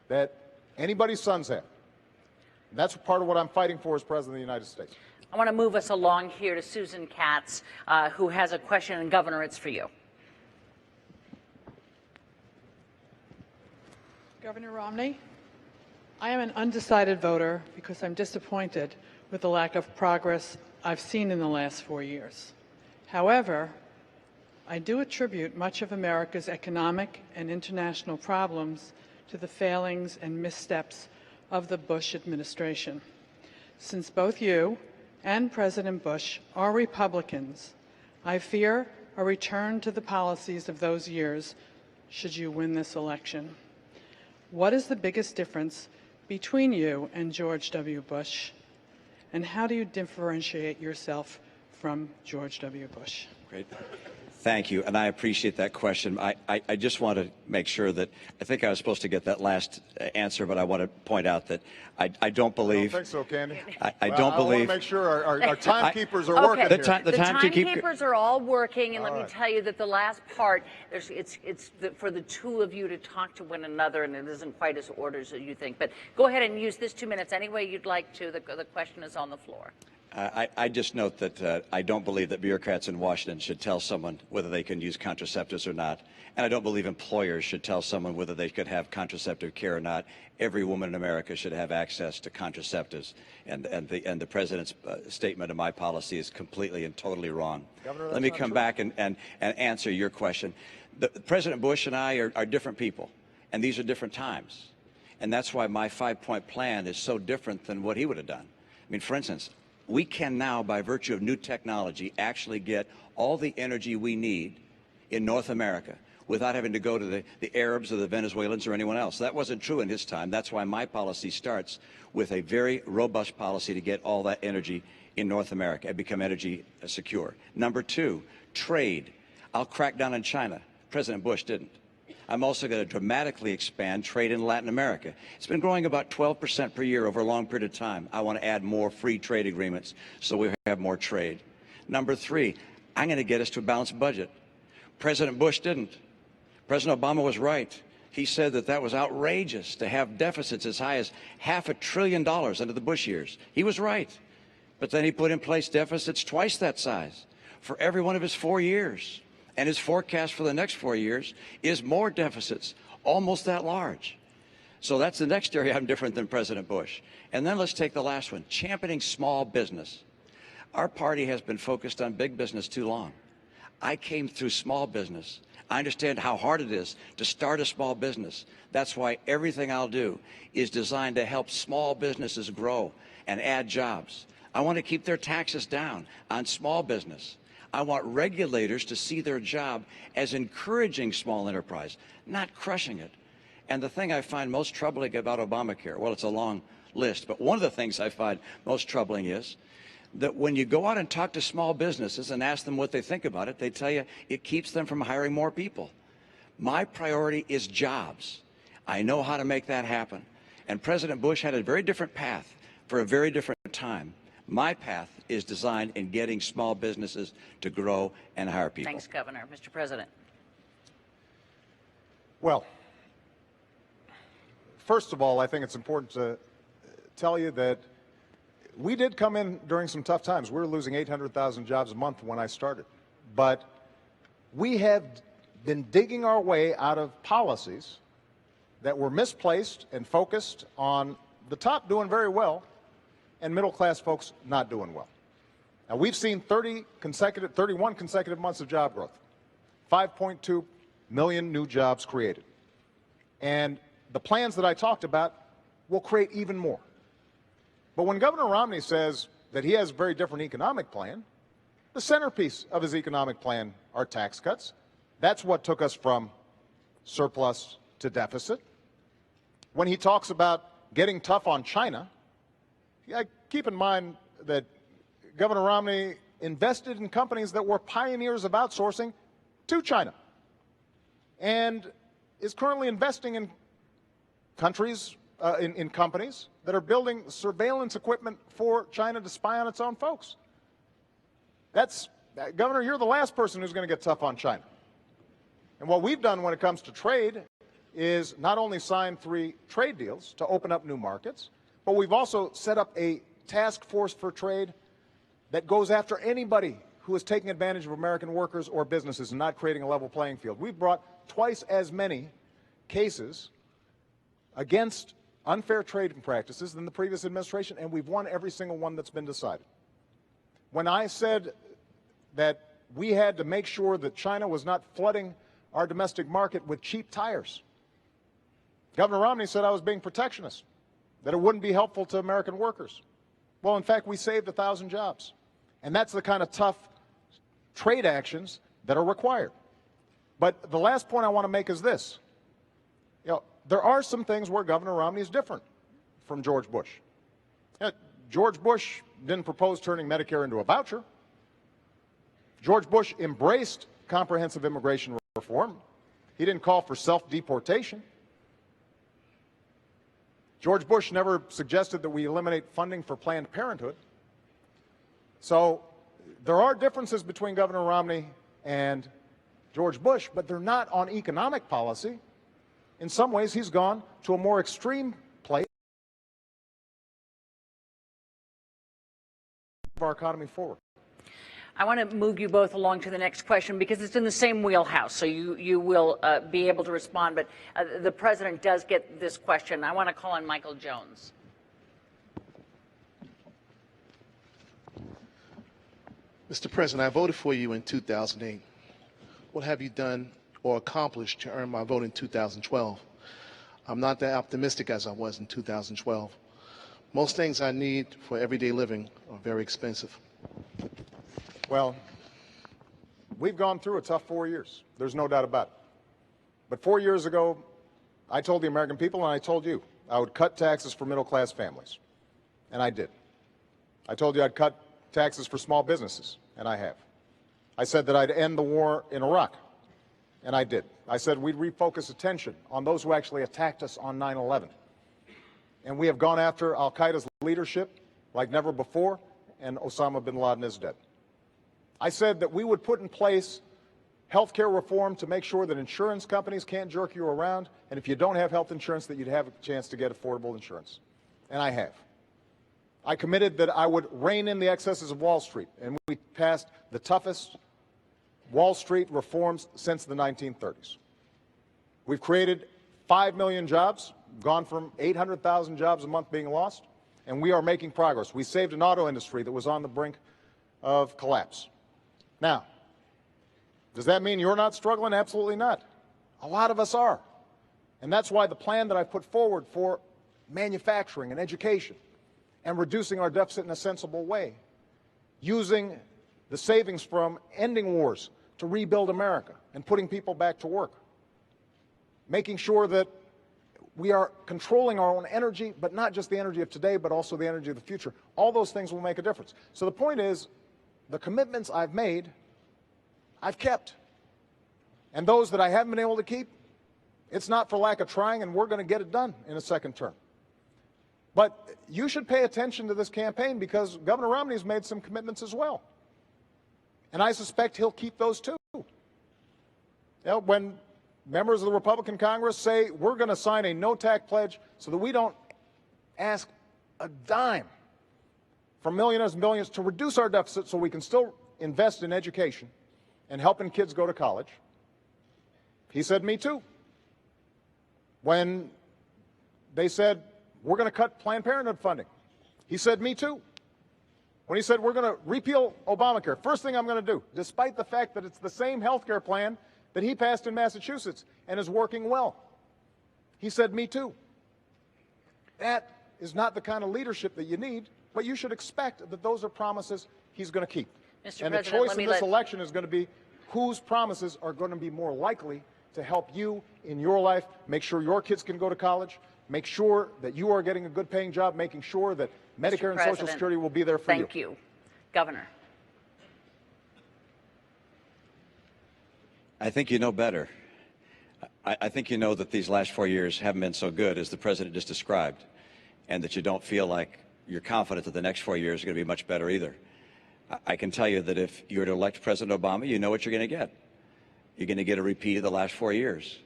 that anybody's sons have. And that's part of what I'm fighting for as President of the United States. I want to move us along here to Susan Katz, who has a question, and Governor, it's for you. Governor Romney, I am an undecided voter because I'm disappointed with the lack of progress I've seen in the last 4 years. However, I do attribute much of America's economic and international problems to the failings and missteps of the Bush administration. Since both you and President Bush are Republicans, I fear a return to the policies of those years should you win this election. What is the biggest difference between you and George W. Bush, and how do you differentiate yourself from George W. Bush? Great. Thank you, and I appreciate that question. I just want to make sure that I think I was supposed to get that last answer, but I want to point out that I don't believe. I don't think so, Candy. I don't believe. I want to make sure our timekeepers are working Okay. here. The timekeepers are all working, and let me tell you that the last part, it's for the two of you to talk to one another, and it isn't quite as ordered as you think. But go ahead and use this 2 minutes any way you'd like to. The question is on the floor. I just note that I don't believe that bureaucrats in Washington should tell someone whether they can use contraceptives or not. And I don't believe employers should tell someone whether they could have contraceptive care or not. Every woman in America should have access to contraceptives. And the president's statement of my policy is completely and totally wrong. Governor, let me come back and answer your question. President Bush and I are different people, and these are different times. And that's why my 5-point plan is so different than what he would have done. I mean, for instance, we can now, by virtue of new technology, actually get all the energy we need in North America without having to go to the Arabs or the Venezuelans or anyone else. That wasn't true in his time. That's why my policy starts with a very robust policy to get all that energy in North America and become energy secure. Number two, trade. I'll crack down on China. President Bush didn't. I'm also going to dramatically expand trade in Latin America. It's been growing about 12% per year over a long period of time. I want to add more free trade agreements so we have more trade. Number three, I'm going to get us to a balanced budget. President Bush didn't. President Obama was right. He said that that was outrageous to have deficits as high as $500 billion under the Bush years. He was right. But then he put in place deficits twice that size for every one of his 4 years. And his forecast for the next 4 years is more deficits, almost that large. So that's the next area I'm different than President Bush. And then let's take the last one, championing small business. Our party has been focused on big business too long. I came through small business. I understand how hard it is to start a small business. That's why everything I'll do is designed to help small businesses grow and add jobs. I want to keep their taxes down on small business. I want regulators to see their job as encouraging small enterprise, not crushing it. And the thing I find most troubling about Obamacare, well, it's a long list, but one of the things I find most troubling is that when you go out and talk to small businesses and ask them what they think about it, they tell you it keeps them from hiring more people. My priority is jobs. I know how to make that happen. And President Bush had a very different path for a very different time. My path is designed in getting small businesses to grow and hire people. Thanks, Governor. Mr. President. Well, first of all, I think it's important to tell you that we did come in during some tough times. We were losing 800,000 jobs a month when I started. But we have been digging our way out of policies that were misplaced and focused on the top doing very well and middle-class folks not doing well. Now, we've seen 31 consecutive months of job growth, 5.2 million new jobs created. And the plans that I talked about will create even more. But when Governor Romney says that he has a very different economic plan, the centerpiece of his economic plan are tax cuts. That's what took us from surplus to deficit. When he talks about getting tough on China, keep in mind that Governor Romney invested in companies that were pioneers of outsourcing to China and is currently investing in countries, in companies that are building surveillance equipment for China to spy on its own folks. Governor, you're the last person who's going to get tough on China. And what we've done when it comes to trade is not only sign 3 trade deals to open up new markets, but we've also set up a task force for trade that goes after anybody who is taking advantage of American workers or businesses and not creating a level playing field. We've brought twice as many cases against unfair trading practices than the previous administration, and we've won every single one that's been decided. When I said that we had to make sure that China was not flooding our domestic market with cheap tires, Governor Romney said I was being protectionist, that it wouldn't be helpful to American workers. Well, in fact, we saved 1,000 jobs. And that's the kind of tough trade actions that are required. But the last point I want to make is this. There are some things where Governor Romney is different from George Bush. George Bush didn't propose turning Medicare into a voucher. George Bush embraced comprehensive immigration reform. He didn't call for self-deportation. George Bush never suggested that we eliminate funding for Planned Parenthood. So there are differences between Governor Romney and George Bush, but they're not on economic policy. In some ways, he's gone to a more extreme place of our economy forward. I want to move you both along to the next question because it's in the same wheelhouse, so you will be able to respond. But the president does get this question. I want to call on Michael Jones. Mr. President, I voted for you in 2008. What have you done or accomplished to earn my vote in 2012? I'm not that optimistic as I was in 2012. Most things I need for everyday living are very expensive. Well, we've gone through a tough 4 years. There's no doubt about it. But 4 years ago, I told the American people and I told you I would cut taxes for middle-class families. And I did. I told you I'd cut taxes for small businesses, and I have. I said that I'd end the war in Iraq, And I did. I said we'd refocus attention on those who actually attacked us on 9/11. And we have gone after al-Qaeda's leadership like never before, and Osama bin Laden is dead. I said that we would put in place health care reform to make sure that insurance companies can't jerk you around, and if you don't have health insurance, that you'd have a chance to get affordable insurance. And I have. I committed that I would rein in the excesses of Wall Street, and we passed the toughest Wall Street reforms since the 1930s. We've created 5 million jobs, gone from 800,000 jobs a month being lost, and we are making progress. We saved an auto industry that was on the brink of collapse. Now, does that mean you're not struggling? Absolutely not. A lot of us are. And that's why the plan that I put forward for manufacturing and education and reducing our deficit in a sensible way, using the savings from ending wars to rebuild America and putting people back to work, making sure that we are controlling our own energy, but not just the energy of today, but also the energy of the future. All those things will make a difference. So the point is, the commitments I've made, I've kept. And those that I haven't been able to keep, it's not for lack of trying, and we're going to get it done in a second term. But you should pay attention to this campaign because Governor Romney's made some commitments as well. And I suspect he'll keep those too. You know, when members of the Republican Congress say we're going to sign a no-tax pledge so that we don't ask a dime from millionaires and billionaires to reduce our deficit so we can still invest in education and helping kids go to college, he said, me too. When they said, we're going to cut Planned Parenthood funding, he said, me too. When he said, we're going to repeal Obamacare, first thing I'm going to do, despite the fact that it's the same health care plan that he passed in Massachusetts and is working well, he said, me too. That is not the kind of leadership that you need, but you should expect that those are promises he's going to keep. Mr. And President, the choice let in me this election is going to be whose promises are going to be more likely to help you in your life, make sure your kids can go to college, make sure that you are getting a good paying job, making sure that Medicare and Social Security will be there for you. Thank you. Governor. I think you know better. I think you know that these last 4 years haven't been so good as the president just described, and that you don't feel like you're confident that the next 4 years are going to be much better either. I can tell you that if you were to elect President Obama, you know what you're going to get. You're going to get a repeat of the last 4 years.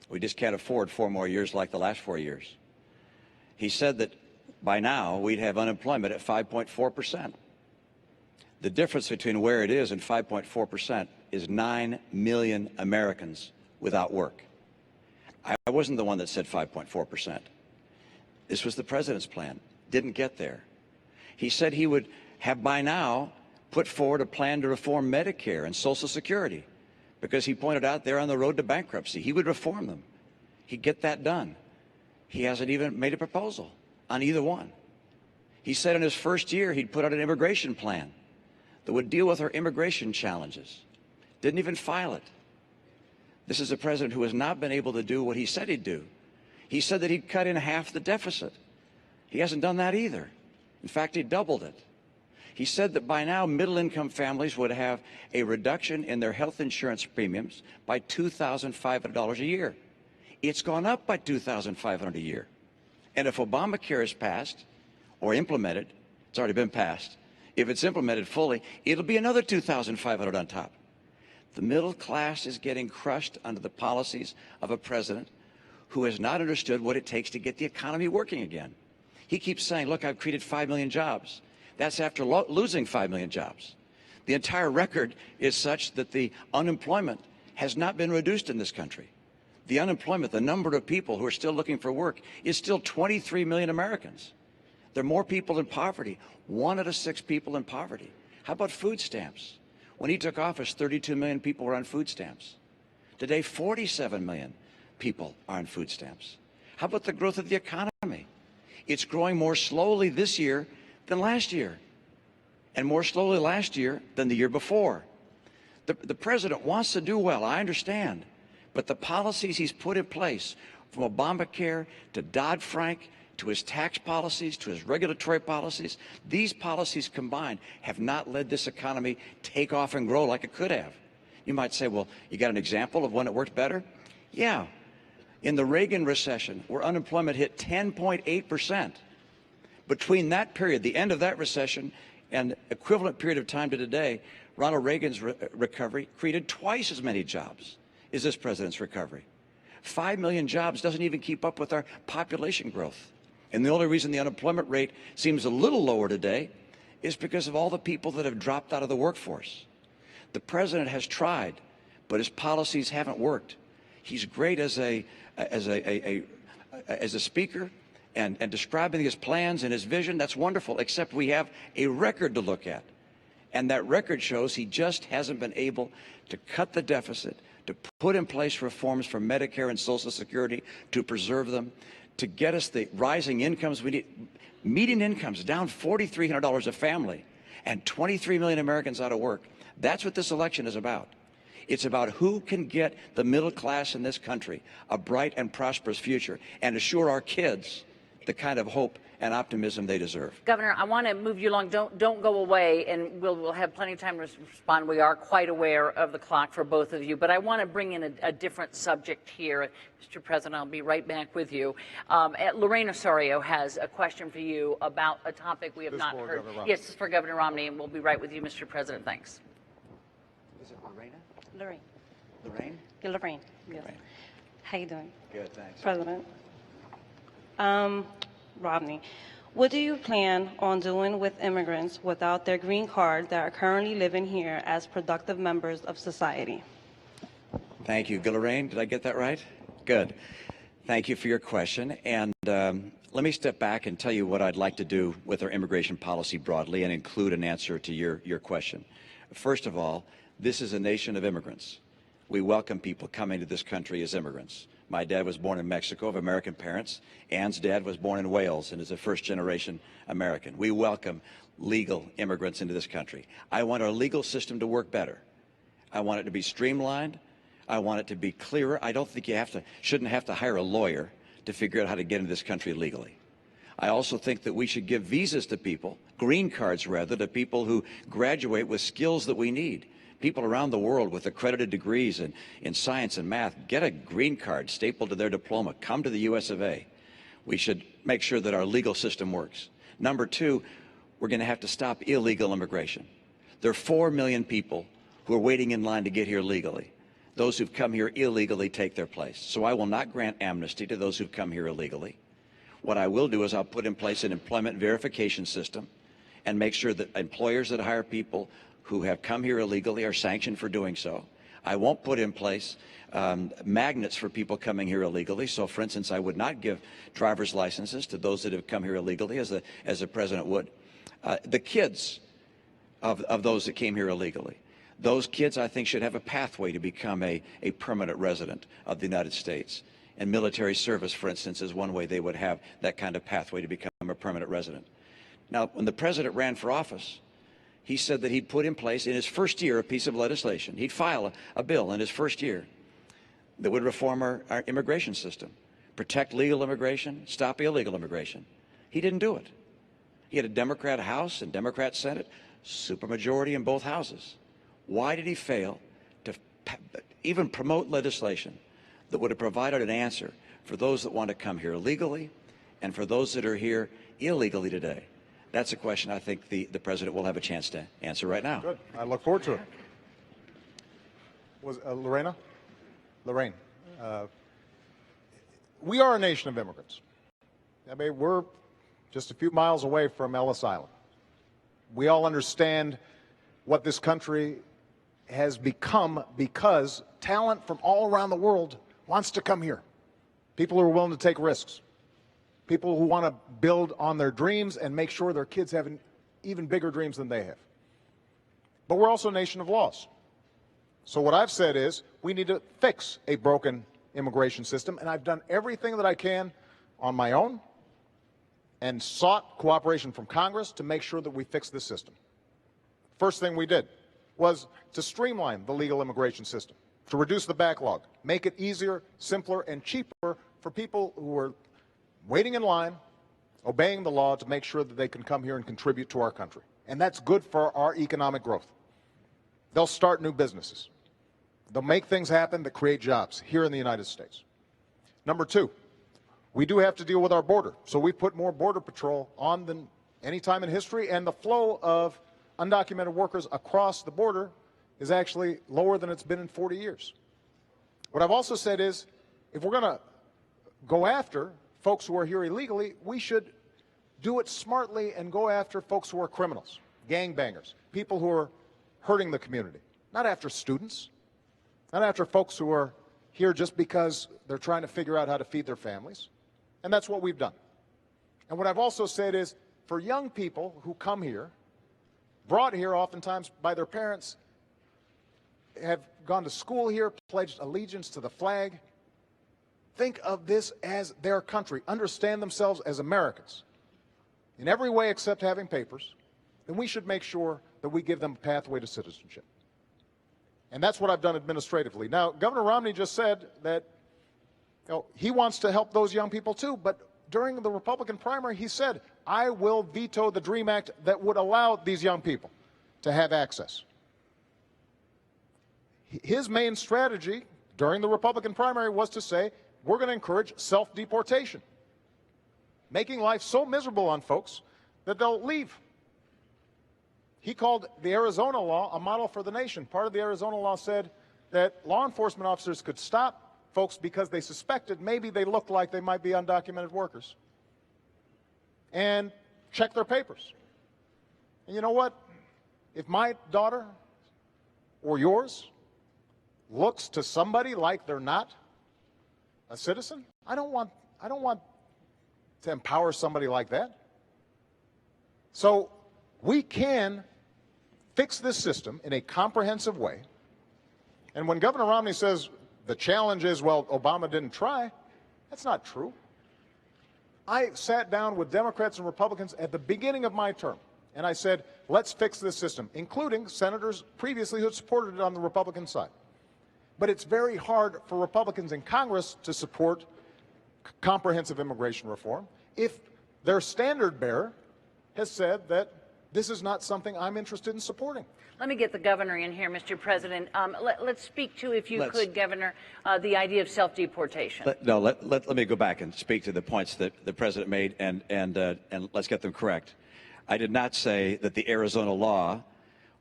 We just can't afford 4 more years like the last 4 years. He said that by now we'd have unemployment at 5.4%. The difference between where it is and 5.4% is 9 million Americans without work. I wasn't the one that said 5.4%. This was the president's plan. Didn't get there. He said he would have by now put forward a plan to reform Medicare and Social Security because he pointed out they're on the road to bankruptcy. He would reform them. He'd get that done. He hasn't even made a proposal on either one. He said in his first year he'd put out an immigration plan that would deal with our immigration challenges. Didn't even file it. This is a president who has not been able to do what he said he'd do. He said that he'd cut in half the deficit. He hasn't done that either. In fact, he doubled it. He said that by now middle-income families would have a reduction in their health insurance premiums by $2,500 a year. It's gone up by $2,500 a year. And if Obamacare is passed or implemented, it's already been passed, if it's implemented fully, it'll be another $2,500 on top. The middle class is getting crushed under the policies of a president who has not understood what it takes to get the economy working again. He keeps saying, look, I've created 5 million jobs. That's after losing 5 million jobs. The entire record is such that the unemployment has not been reduced in this country. The unemployment, the number of people who are still looking for work, is still 23 million Americans. There are more people in poverty, 1 out of 6 people in poverty. How about food stamps? When he took office, 32 million people were on food stamps. Today, 47 million people are on food stamps. How about the growth of the economy? It's growing more slowly this year than last year, and more slowly last year than the year before. The president wants to do well, I understand, but the policies he's put in place, from Obamacare to Dodd-Frank, to his tax policies, to his regulatory policies, these policies combined have not led this economy take off and grow like it could have. You might say, well, you got an example of when it worked better? Yeah. In the Reagan recession, where unemployment hit 10.8%, between that period, the end of that recession, and equivalent period of time to today, Ronald Reagan's recovery created twice as many jobs as this president's recovery. 5 million jobs doesn't even keep up with our population growth. And the only reason the unemployment rate seems a little lower today is because of all the people that have dropped out of the workforce. The president has tried, but his policies haven't worked. He's great as a speaker and describing his plans and his vision. That's wonderful, except we have a record to look at. And that record shows he just hasn't been able to cut the deficit, to put in place reforms for Medicare and Social Security, to preserve them, to get us the rising incomes we need. Median incomes down $4,300 a family, and 23 million Americans out of work. That's what this election is about. It's about who can get the middle class in this country a bright and prosperous future and assure our kids the kind of hope and optimism they deserve. Governor, I want to move you along. Don't go away, and we'll have plenty of time to respond. We are quite aware of the clock for both of you, but I want to bring in a different subject here. Mr. President, I'll be right back with you. Lorraine Osorio has a question for you about a topic we have not heard. Yes, it's for Governor Romney, and we'll be right with you, Mr. President. Thanks. Is it Lorena? Lorraine. Lorraine? Yeah, Lorraine. Yes. Lorraine. How you doing? Good, thanks. President. Romney, what do you plan on doing with immigrants without their green card that are currently living here as productive members of society? Thank you. Lorraine, did I get that right? Good. Thank you for your question. And let me step back and tell you what I'd like to do with our immigration policy broadly and include an answer to your question. First of all, this is a nation of immigrants. We welcome people coming to this country as immigrants. My dad was born in Mexico of American parents. Ann's dad was born in Wales and is a first-generation American. We welcome legal immigrants into this country. I want our legal system to work better. I want it to be streamlined. I want it to be clearer. I don't think you shouldn't have to hire a lawyer to figure out how to get into this country legally. I also think that we should give visas to people, green cards rather, to people who graduate with skills that we need. People around the world with accredited degrees in science and math get a green card stapled to their diploma, come to the US of A. We should make sure that our legal system works. Number two, we're going to have to stop illegal immigration. There are 4 million people who are waiting in line to get here legally. Those who've come here illegally take their place. So I will not grant amnesty to those who've come here illegally. What I will do is I'll put in place an employment verification system and make sure that employers that hire people who have come here illegally are sanctioned for doing so. I won't put in place magnets for people coming here illegally. So, for instance, I would not give driver's licenses to those that have come here illegally, as the president would. The kids of those that came here illegally, those kids, I think, should have a pathway to become a permanent resident of the United States. And military service, for instance, is one way they would have that kind of pathway to become a permanent resident. Now, when the president ran for office, he said that he'd put in place in his first year a piece of legislation. He'd file a bill in his first year that would reform our immigration system, protect legal immigration, stop illegal immigration. He didn't do it. He had a Democrat House and Democrat Senate, supermajority in both houses. Why did he fail to even promote legislation that would have provided an answer for those that want to come here legally and for those that are here illegally today? That's a question I think the president will have a chance to answer right now. Good. I look forward to it. Was Lorraine, we are a nation of immigrants. I mean, we're just a few miles away from Ellis Island. We all understand what this country has become because talent from all around the world wants to come here. People who are willing to take risks. People who want to build on their dreams and make sure their kids have even bigger dreams than they have. But we're also a nation of laws. So what I've said is we need to fix a broken immigration system, and I've done everything that I can on my own and sought cooperation from Congress to make sure that we fix this system. First thing we did was to streamline the legal immigration system, to reduce the backlog, make it easier, simpler, and cheaper for people who are waiting in line, obeying the law to make sure that they can come here and contribute to our country. And that's good for our economic growth. They'll start new businesses. They'll make things happen that create jobs here in the United States. Number two, we do have to deal with our border. So we put more Border Patrol on than any time in history, and the flow of undocumented workers across the border is actually lower than it's been in 40 years. What I've also said is, if we're going to go after folks who are here illegally, we should do it smartly and go after folks who are criminals, gangbangers, people who are hurting the community, not after students, not after folks who are here just because they're trying to figure out how to feed their families. And that's what we've done. And what I've also said is, for young people who come here, brought here oftentimes by their parents, have gone to school here, pledged allegiance to the flag, think of this as their country, understand themselves as Americans in every way except having papers, then we should make sure that we give them a pathway to citizenship. And that's what I've done administratively. Now, Governor Romney just said that he wants to help those young people too, but during the Republican primary, he said, I will veto the DREAM Act that would allow these young people to have access. His main strategy during the Republican primary was to say, we're going to encourage self-deportation, making life so miserable on folks that they'll leave. He called the Arizona law a model for the nation. Part of the Arizona law said that law enforcement officers could stop folks because they suspected maybe they looked like they might be undocumented workers and check their papers. And you know what? If my daughter or yours looks to somebody like they're not a citizen, I don't want to empower somebody like that. So we can fix this system in a comprehensive way. And when Governor Romney says the challenge is, well, Obama didn't try, that's not true. I sat down with Democrats and Republicans at the beginning of my term, and I said, let's fix this system, including senators previously who had supported it on the Republican side. But it's very hard for Republicans in Congress to support comprehensive immigration reform if their standard bearer has said that this is not something I'm interested in supporting. Let me get the governor in here, Mr. President. Let's speak to, if you could, Governor, the idea of self-deportation. Let me go back and speak to the points that the president made, and let's get them correct. I did not say that the Arizona law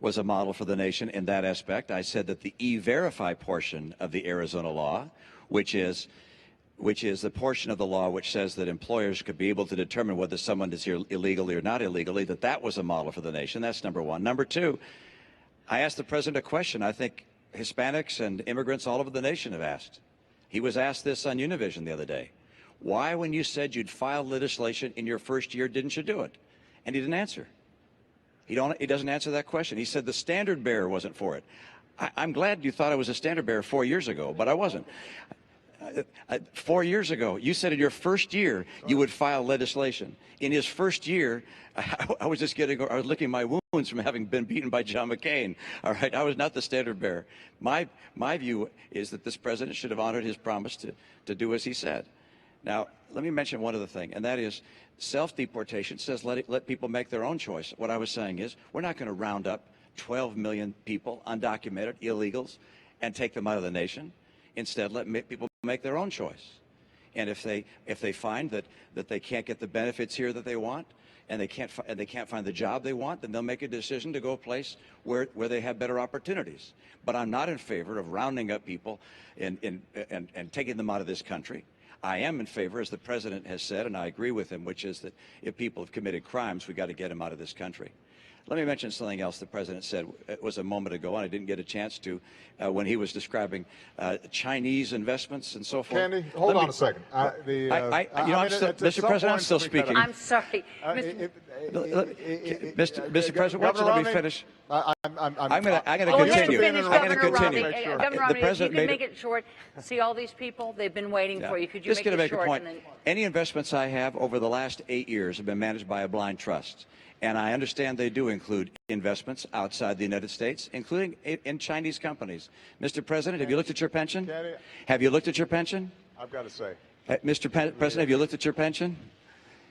was a model for the nation in that aspect. I said that the E-Verify portion of the Arizona law, which is the portion of the law which says that employers could be able to determine whether someone is here illegally or not illegally, that was a model for the nation. That's number one. Number two, I asked the president a question I think Hispanics and immigrants all over the nation have asked. He was asked this on Univision the other day. Why, when you said you'd file legislation in your first year, didn't you do it? And he didn't answer. He doesn't answer that question. He said the standard bearer wasn't for it. I'm glad you thought I was a standard bearer 4 years ago, but I wasn't. 4 years ago, you said in your first year you would file legislation. In his first year, I was licking my wounds from having been beaten by John McCain. All right, I was not the standard bearer. My view is that this president should have honored his promise to do as he said. Now, let me mention one other thing, and that is self-deportation says let people make their own choice. What I was saying is we're not going to round up 12 million people, undocumented, illegals, and take them out of the nation. Instead, let people make their own choice. And if they find that they can't get the benefits here that they want, and they can't find the job they want, then they'll make a decision to go a place where they have better opportunities. But I'm not in favor of rounding up people and taking them out of this country. I am in favor, as the president has said, and I agree with him, which is that if people have committed crimes, we got to get them out of this country. Let me mention something else the president said. It was a moment ago, and I didn't get a chance to, when he was describing Chinese investments and so forth. Candy, hold on a second. Mr. President, I'm still speaking. I'm sorry. Mr. President, why don't you let me finish? I'm going to continue. Finish, I'm going to continue. Governor Romney, if you could make it short. See all these people? They've been waiting for you. Could you Just make it short? A point. Any investments I have over the last 8 years have been managed by a blind trust. And I understand they do include investments outside the United States, including in Chinese companies. Mr. President, have you looked at your pension? Have you looked at your pension? I've got to say. Mr. President, have you looked at your pension?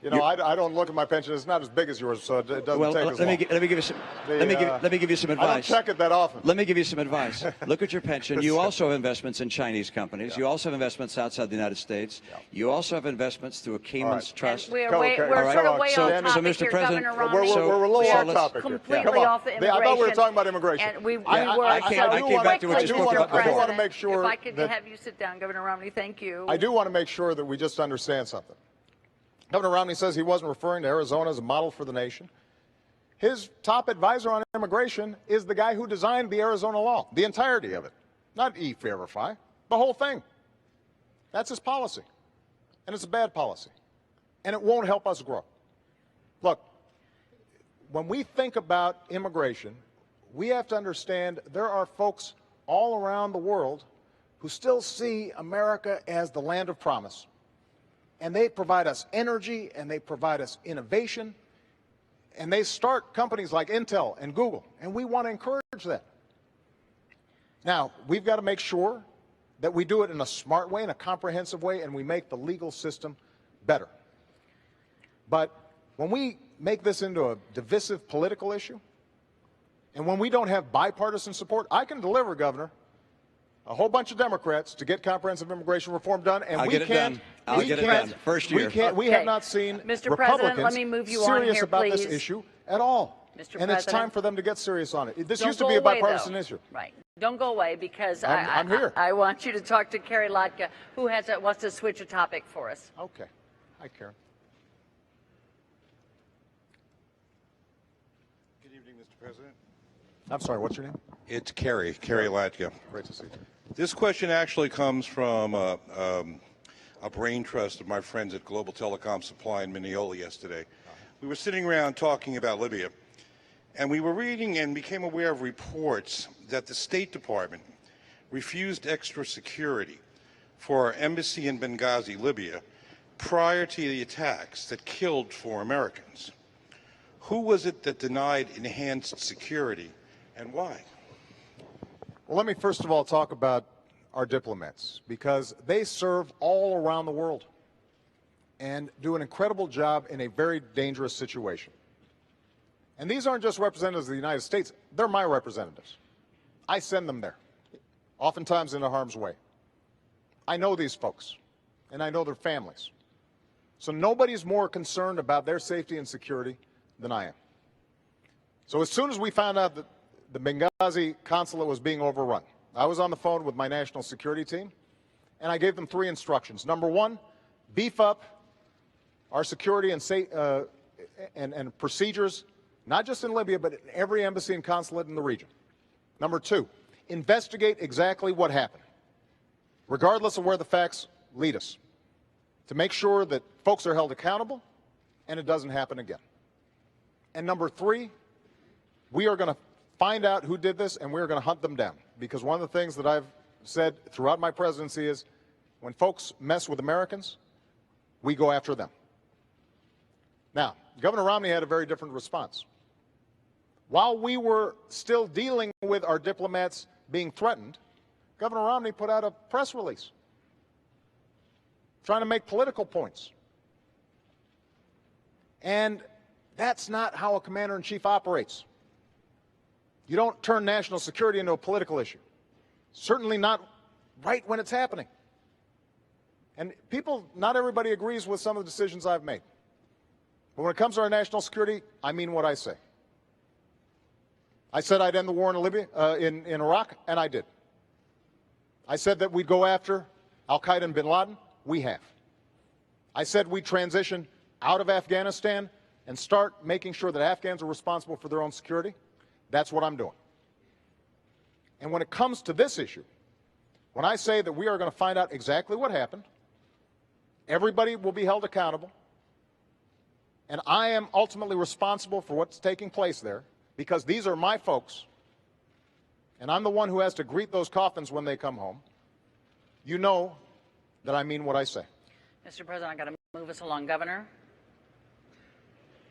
You know, I don't look at my pension. It's not as big as yours, so it doesn't Well, take as long. let me give you some. Let me give you some advice. I don't check it that often. Let me give you some advice. Look at your pension. You also have investments in Chinese companies. You also have investments outside the United States. You also have investments through a Cayman's trust. We're Okay. sort of way So- off topic so, Mr. here, President, Governor Romney. We're a little so off let's- topic here. completely Come on. off the I thought we were immigration. talking about immigration. And we I were. came back to what you spoke about I do before. want to make sure If I could that have you sit down, Governor Romney, thank you. I do want to make sure that we just understand something. Governor Romney says he wasn't referring to Arizona as a model for the nation. His top advisor on immigration is the guy who designed the Arizona law, the entirety of it, not E-Verify, the whole thing. That's his policy, and it's a bad policy, and it won't help us grow. Look, when we think about immigration, we have to understand there are folks all around the world who still see America as the land of promise. And they provide us energy, and they provide us innovation, and they start companies like Intel and Google, and we want to encourage that. Now, we've got to make sure that we do it in a smart way, in a comprehensive way, and we make the legal system better. But when we make this into a divisive political issue, and when we don't have bipartisan support, I can deliver, Governor, a whole bunch of Democrats to get comprehensive immigration reform done, and I'll we get it can't. done. I'll get it done. First year. We have not seen Mr. President, Republicans let me move you on serious here, about please. this issue at all. Mr. And it's President. time for them to get serious on it. This Don't used to go be a away, bipartisan though. issue. Right. Don't go away because I'm here. I want you to talk to Carrie Lotka, who wants to switch a topic for us. Okay. Hi, Karen. Good evening, Mr. President. I'm sorry, what's your name? It's Kerry Latka. Great to see you. This question actually comes from a brain trust of my friends at Global Telecom Supply in Mineola yesterday. We were sitting around talking about Libya, and we were reading and became aware of reports that the State Department refused extra security for our embassy in Benghazi, Libya, prior to the attacks that killed 4 Americans. Who was it that denied enhanced security, and why? Well, let me first of all talk about our diplomats, because they serve all around the world and do an incredible job in a very dangerous situation. And these aren't just representatives of the United States. They're my representatives. I send them there, oftentimes into harm's way. I know these folks, and I know their families. So nobody's more concerned about their safety and security than I am. So as soon as we found out that the Benghazi consulate was being overrun, I was on the phone with my national security team, and I gave them 3 instructions. Number 1, beef up our security and procedures, not just in Libya, but in every embassy and consulate in the region. Number 2, investigate exactly what happened, regardless of where the facts lead us, to make sure that folks are held accountable and it doesn't happen again. And number 3, we are going to find out who did this, and we're going to hunt them down. Because one of the things that I've said throughout my presidency is when folks mess with Americans, we go after them. Now, Governor Romney had a very different response. While we were still dealing with our diplomats being threatened, Governor Romney put out a press release trying to make political points. And that's not how a commander-in-chief operates. You don't turn national security into a political issue. Certainly not right when it's happening. And not everybody agrees with some of the decisions I've made. But when it comes to our national security, I mean what I say. I said I'd end the war in Libya, in Iraq, and I did. I said that we'd go after al-Qaeda and bin Laden. We have. I said we'd transition out of Afghanistan and start making sure that Afghans are responsible for their own security. That's what I'm doing. And when it comes to this issue, when I say that we are going to find out exactly what happened, everybody will be held accountable, and I am ultimately responsible for what's taking place there, because these are my folks, and I'm the one who has to greet those coffins when they come home. You know that I mean what I say. Mr. President, I've got to move us along. Governor?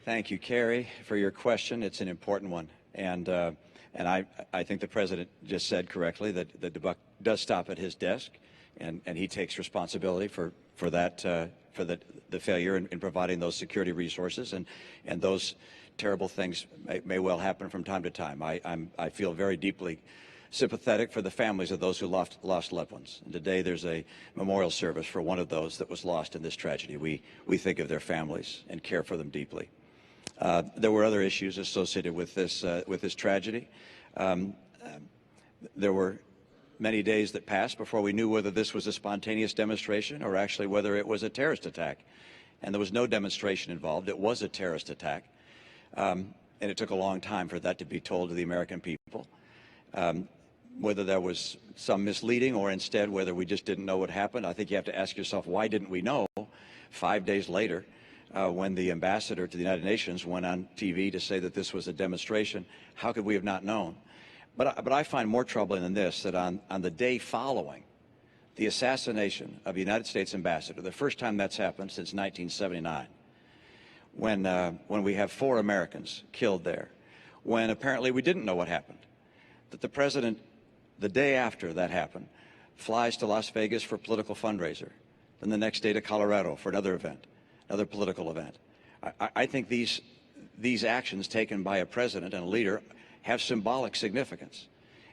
Thank you, Carrie, for your question. It's an important one. And I think the President just said correctly that the buck does stop at his desk, and he takes responsibility for for the failure in providing those security resources, and those terrible things may well happen from time to time. I feel very deeply sympathetic for the families of those who lost loved ones. And today there's a memorial service for one of those that was lost in this tragedy. We think of their families and care for them deeply. There were other issues associated with this tragedy. There were many days that passed before we knew whether this was a spontaneous demonstration or actually whether it was a terrorist attack. And there was no demonstration involved. It was a terrorist attack. And it took a long time for that to be told to the American people. Whether there was some misleading or instead whether we just didn't know what happened, I think you have to ask yourself, why didn't we know 5 days later when the ambassador to the United Nations went on TV to say that this was a demonstration? How could we have not known? But I find more troubling than this, that on the day following the assassination of a United States ambassador, the first time that's happened since 1979, when we have 4 Americans killed there, when apparently we didn't know what happened, that the president, the day after that happened, flies to Las Vegas for a political fundraiser, then the next day to Colorado for another event, another political event. I think these actions taken by a president and a leader have symbolic significance,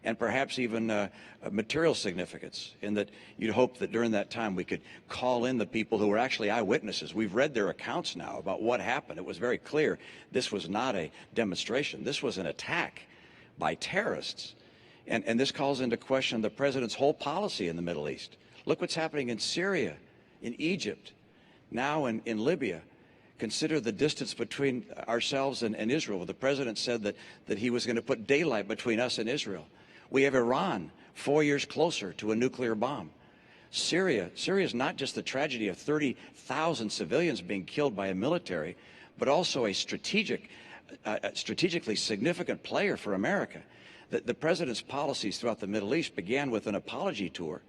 and perhaps even material significance, in that you'd hope that during that time we could call in the people who were actually eyewitnesses. We've read their accounts now about what happened. It was very clear this was not a demonstration. This was an attack by terrorists. And this calls into question the president's whole policy in the Middle East. Look what's happening in Syria, in Egypt, now in Libya. Consider the distance between ourselves and Israel. The president said that he was going to put daylight between us and Israel. We have Iran 4 years closer to a nuclear bomb. Syria is not just the tragedy of 30,000 civilians being killed by a military, but also a strategically significant player for America. The president's policies throughout the Middle East began with an apology tour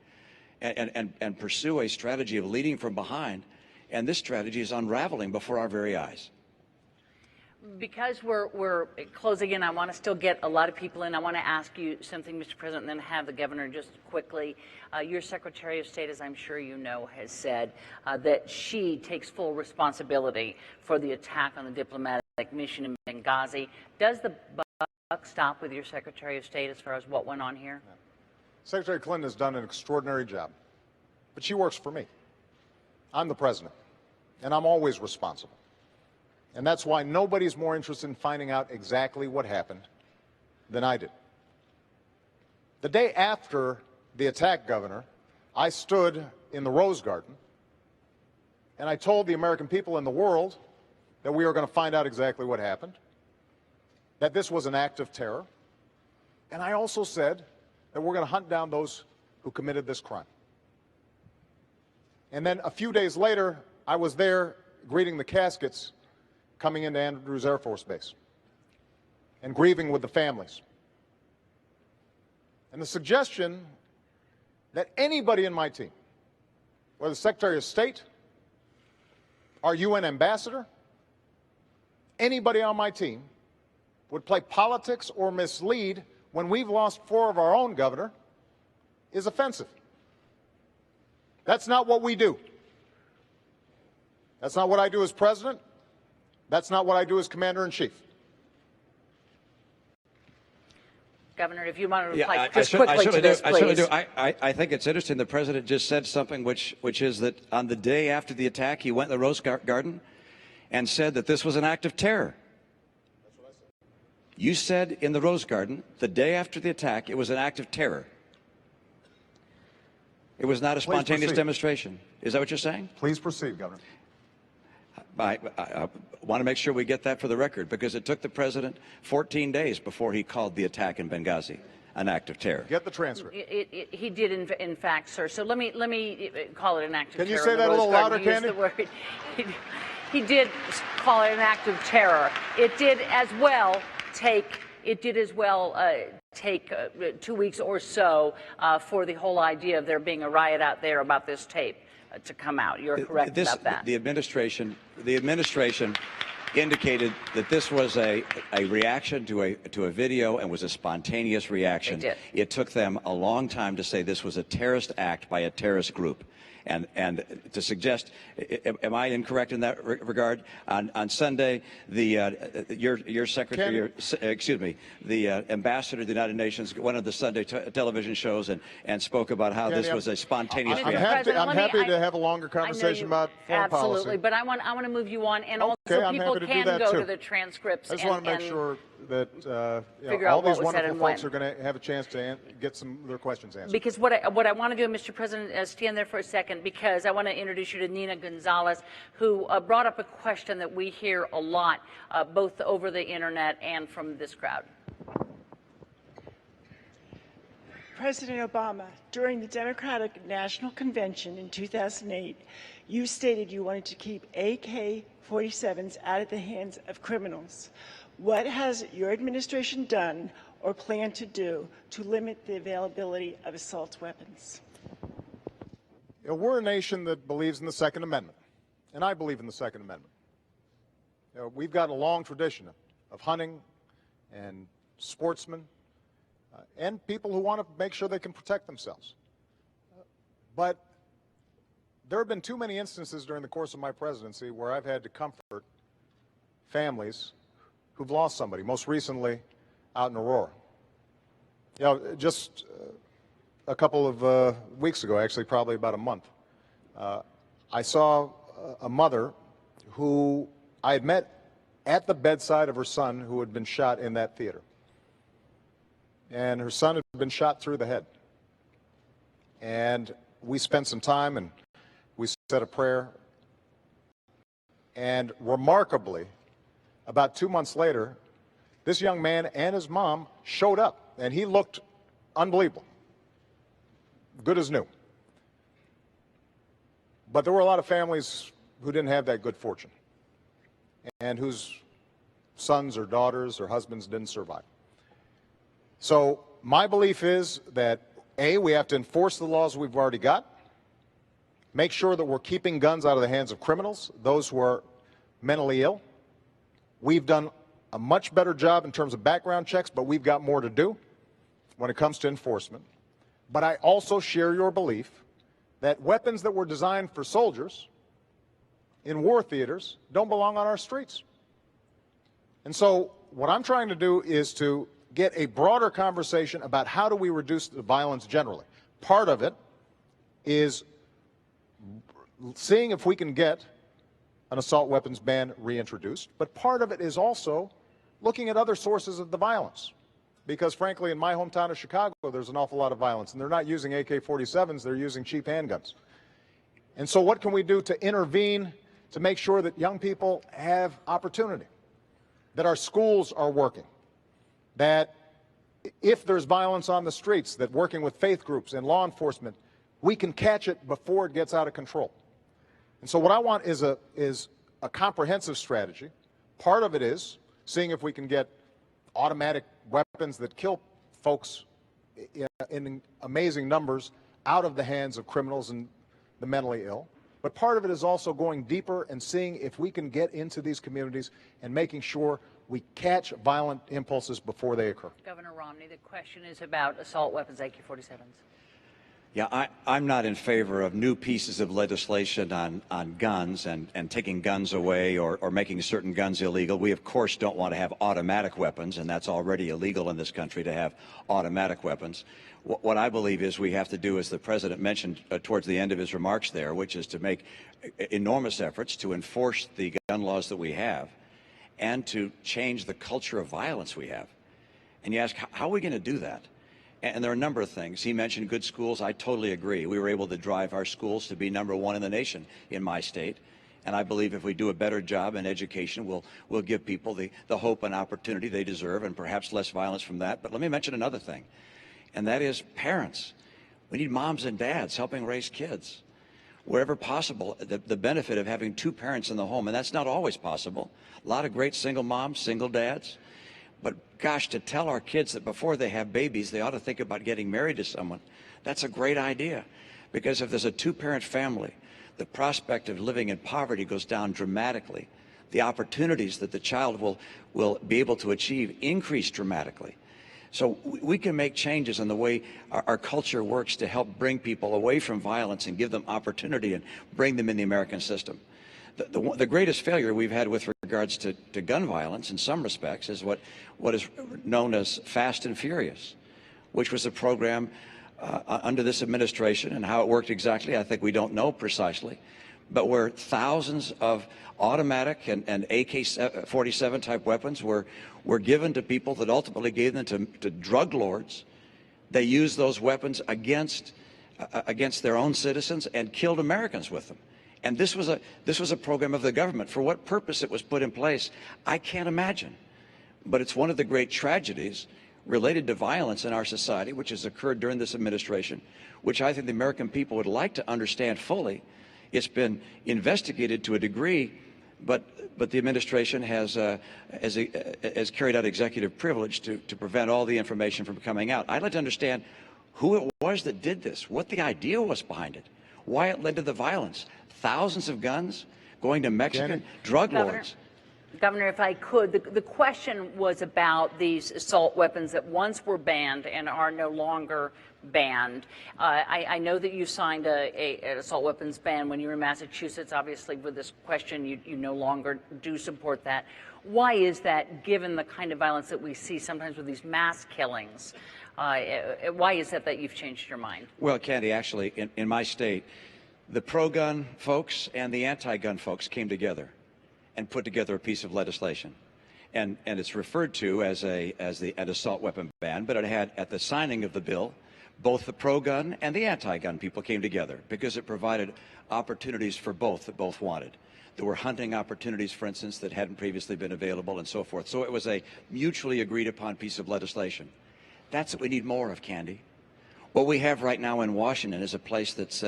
and pursue a strategy of leading from behind. And this strategy is unraveling before our very eyes. Because we're closing in, I want to still get a lot of people in. I want to ask you something, Mr. President, and then have the governor just quickly. Your Secretary of State, as I'm sure you know, has said that she takes full responsibility for the attack on the diplomatic mission in Benghazi. Does the buck stop with your Secretary of State as far as what went on here? Secretary Clinton has done an extraordinary job, but she works for me. I'm the president, and I'm always responsible. And that's why nobody's more interested in finding out exactly what happened than I did. The day after the attack, Governor, I stood in the Rose Garden, and I told the American people and the world that we were going to find out exactly what happened, that this was an act of terror, and I also said that we're going to hunt down those who committed this crime. And then a few days later, I was there greeting the caskets coming into Andrews Air Force Base and grieving with the families. And the suggestion that anybody in my team, whether the Secretary of State, our UN ambassador, anybody on my team would play politics or mislead when we've lost 4 of our own, Governor, is offensive. That's not what we do. That's not what I do as president. That's not what I do as commander-in-chief. Governor, if you want to reply quickly to this, please. I certainly do. I think it's interesting. The president just said something which is that on the day after the attack, he went to the Rose Garden and said that this was an act of terror. That's what I said. You said in the Rose Garden, the day after the attack, it was an act of terror. It was not a spontaneous demonstration. Is that what you're saying? Please proceed, Governor. I want to make sure we get that for the record, because it took the president 14 days before he called the attack in Benghazi an act of terror. Get the transcript. He did, in fact, sir. So let me call it an act of terror. Can you say that a little louder, Candy? He did call it an act of terror. It did as well take 2 weeks or so for the whole idea of there being a riot out there about this tape to come out. You're correct about that. The administration indicated that this was a reaction to a video and was a spontaneous reaction. They did. It took them a long time to say this was a terrorist act by a terrorist group. And to suggest, am I incorrect in that regard? On Sunday, your secretary, excuse me, the ambassador of the United Nations went on the Sunday television shows and spoke about how Kenny, this was a spontaneous I'm reaction. happy to have a longer conversation about foreign policy. Absolutely, but I want to move you on, and also Okay, I'm people happy to do can that go too. to the transcripts. I just want to make sure that figure all out what these was said wonderful and folks when. are going to have a chance to get some of their questions answered. Because what I want to do, Mr. President, is stand there for a second, because I want to introduce you to Nina Gonzalez, who brought up a question that we hear a lot, both over the internet and from this crowd. President Obama, during the Democratic National Convention in 2008, you stated you wanted to keep AK-47s out of the hands of criminals. What has your administration done or plan to do to limit the availability of assault weapons? We're a nation that believes in the Second Amendment, and I believe in the Second Amendment. We've got a long tradition of hunting and sportsmen and people who want to make sure they can protect themselves. But there have been too many instances during the course of my presidency where I've had to comfort families who've lost somebody, most recently out in Aurora. Just a couple of weeks ago, actually probably about a month, I saw a mother who I had met at the bedside of her son who had been shot in that theater. And her son had been shot through the head. And we spent some time and we said a prayer. And remarkably, about 2 months later, this young man and his mom showed up, and he looked unbelievable, good as new. But there were a lot of families who didn't have that good fortune and whose sons or daughters or husbands didn't survive. So my belief is that, A, we have to enforce the laws we've already got, make sure that we're keeping guns out of the hands of criminals, those who are mentally ill. We've done a much better job in terms of background checks, but we've got more to do when it comes to enforcement. But I also share your belief that weapons that were designed for soldiers in war theaters don't belong on our streets. And so what I'm trying to do is to get a broader conversation about how do we reduce the violence generally. Part of it is seeing if we can get an assault weapons ban reintroduced, but part of it is also looking at other sources of the violence. Because frankly, in my hometown of Chicago, there's an awful lot of violence, and they're not using AK-47s, they're using cheap handguns. And so what can we do to intervene to make sure that young people have opportunity, that our schools are working, that if there's violence on the streets, that working with faith groups and law enforcement, we can catch it before it gets out of control. And so what I want is a comprehensive strategy. Part of it is seeing if we can get automatic weapons that kill folks in amazing numbers out of the hands of criminals and the mentally ill. But part of it is also going deeper and seeing if we can get into these communities and making sure we catch violent impulses before they occur. Governor Romney, the question is about assault weapons, AK-47s. Yeah, I'm not in favor of new pieces of legislation on guns and taking guns away or making certain guns illegal. We, of course, don't want to have automatic weapons, and that's already illegal in this country to have automatic weapons. What I believe is we have to do, as the President mentioned towards the end of his remarks there, which is to make enormous efforts to enforce the gun laws that we have and to change the culture of violence we have. And you ask, how are we going to do that? And there are a number of things. He mentioned good schools. I totally agree. We were able to drive our schools to be #1 in the nation in my state. And I believe if we do a better job in education, we'll give people the hope and opportunity they deserve and perhaps less violence from that. But let me mention another thing, and that is parents. We need moms and dads helping raise kids. Wherever possible, the benefit of having 2 parents in the home, and that's not always possible. A lot of great single moms, single dads. But gosh, to tell our kids that before they have babies, they ought to think about getting married to someone, that's a great idea. Because if there's a 2-parent family, the prospect of living in poverty goes down dramatically. the opportunities that the child will be able to achieve increase dramatically. So we can make changes in the way our culture works to help bring people away from violence and give them opportunity and bring them in the American system. The greatest failure we've had with regards to gun violence in some respects is what is known as Fast and Furious, which was a program under this administration, and how it worked exactly, I think we don't know precisely, but where thousands of automatic and AK-47 type weapons were given to people that ultimately gave them to drug lords. They used those weapons against their own citizens and killed Americans with them. And this was a program of the government. For what purpose it was put in place, I can't imagine. But it's one of the great tragedies related to violence in our society, which has occurred during this administration, which I think the American people would like to understand fully. It's been investigated to a degree, but the administration has carried out executive privilege to prevent all the information from coming out. I'd like to understand who it was that did this, what the idea was behind it, why it led to the violence. Thousands of guns going to Mexican drug lords. Governor, if I could, the question was about these assault weapons that once were banned and are no longer banned. I know that you signed an assault weapons ban when you were in Massachusetts. Obviously, with this question, you no longer do support that. Why is that, given the kind of violence that we see sometimes with these mass killings? Why is that you've changed your mind? Well, Candy, actually, in my state, the pro-gun folks and the anti-gun folks came together and put together a piece of legislation. And it's referred to as an assault weapon ban, but it had, at the signing of the bill, both the pro-gun and the anti-gun people came together because it provided opportunities for both that both wanted. There were hunting opportunities, for instance, that hadn't previously been available and so forth. So it was a mutually agreed upon piece of legislation. That's what we need more of, Candy. What we have right now in Washington is a place that's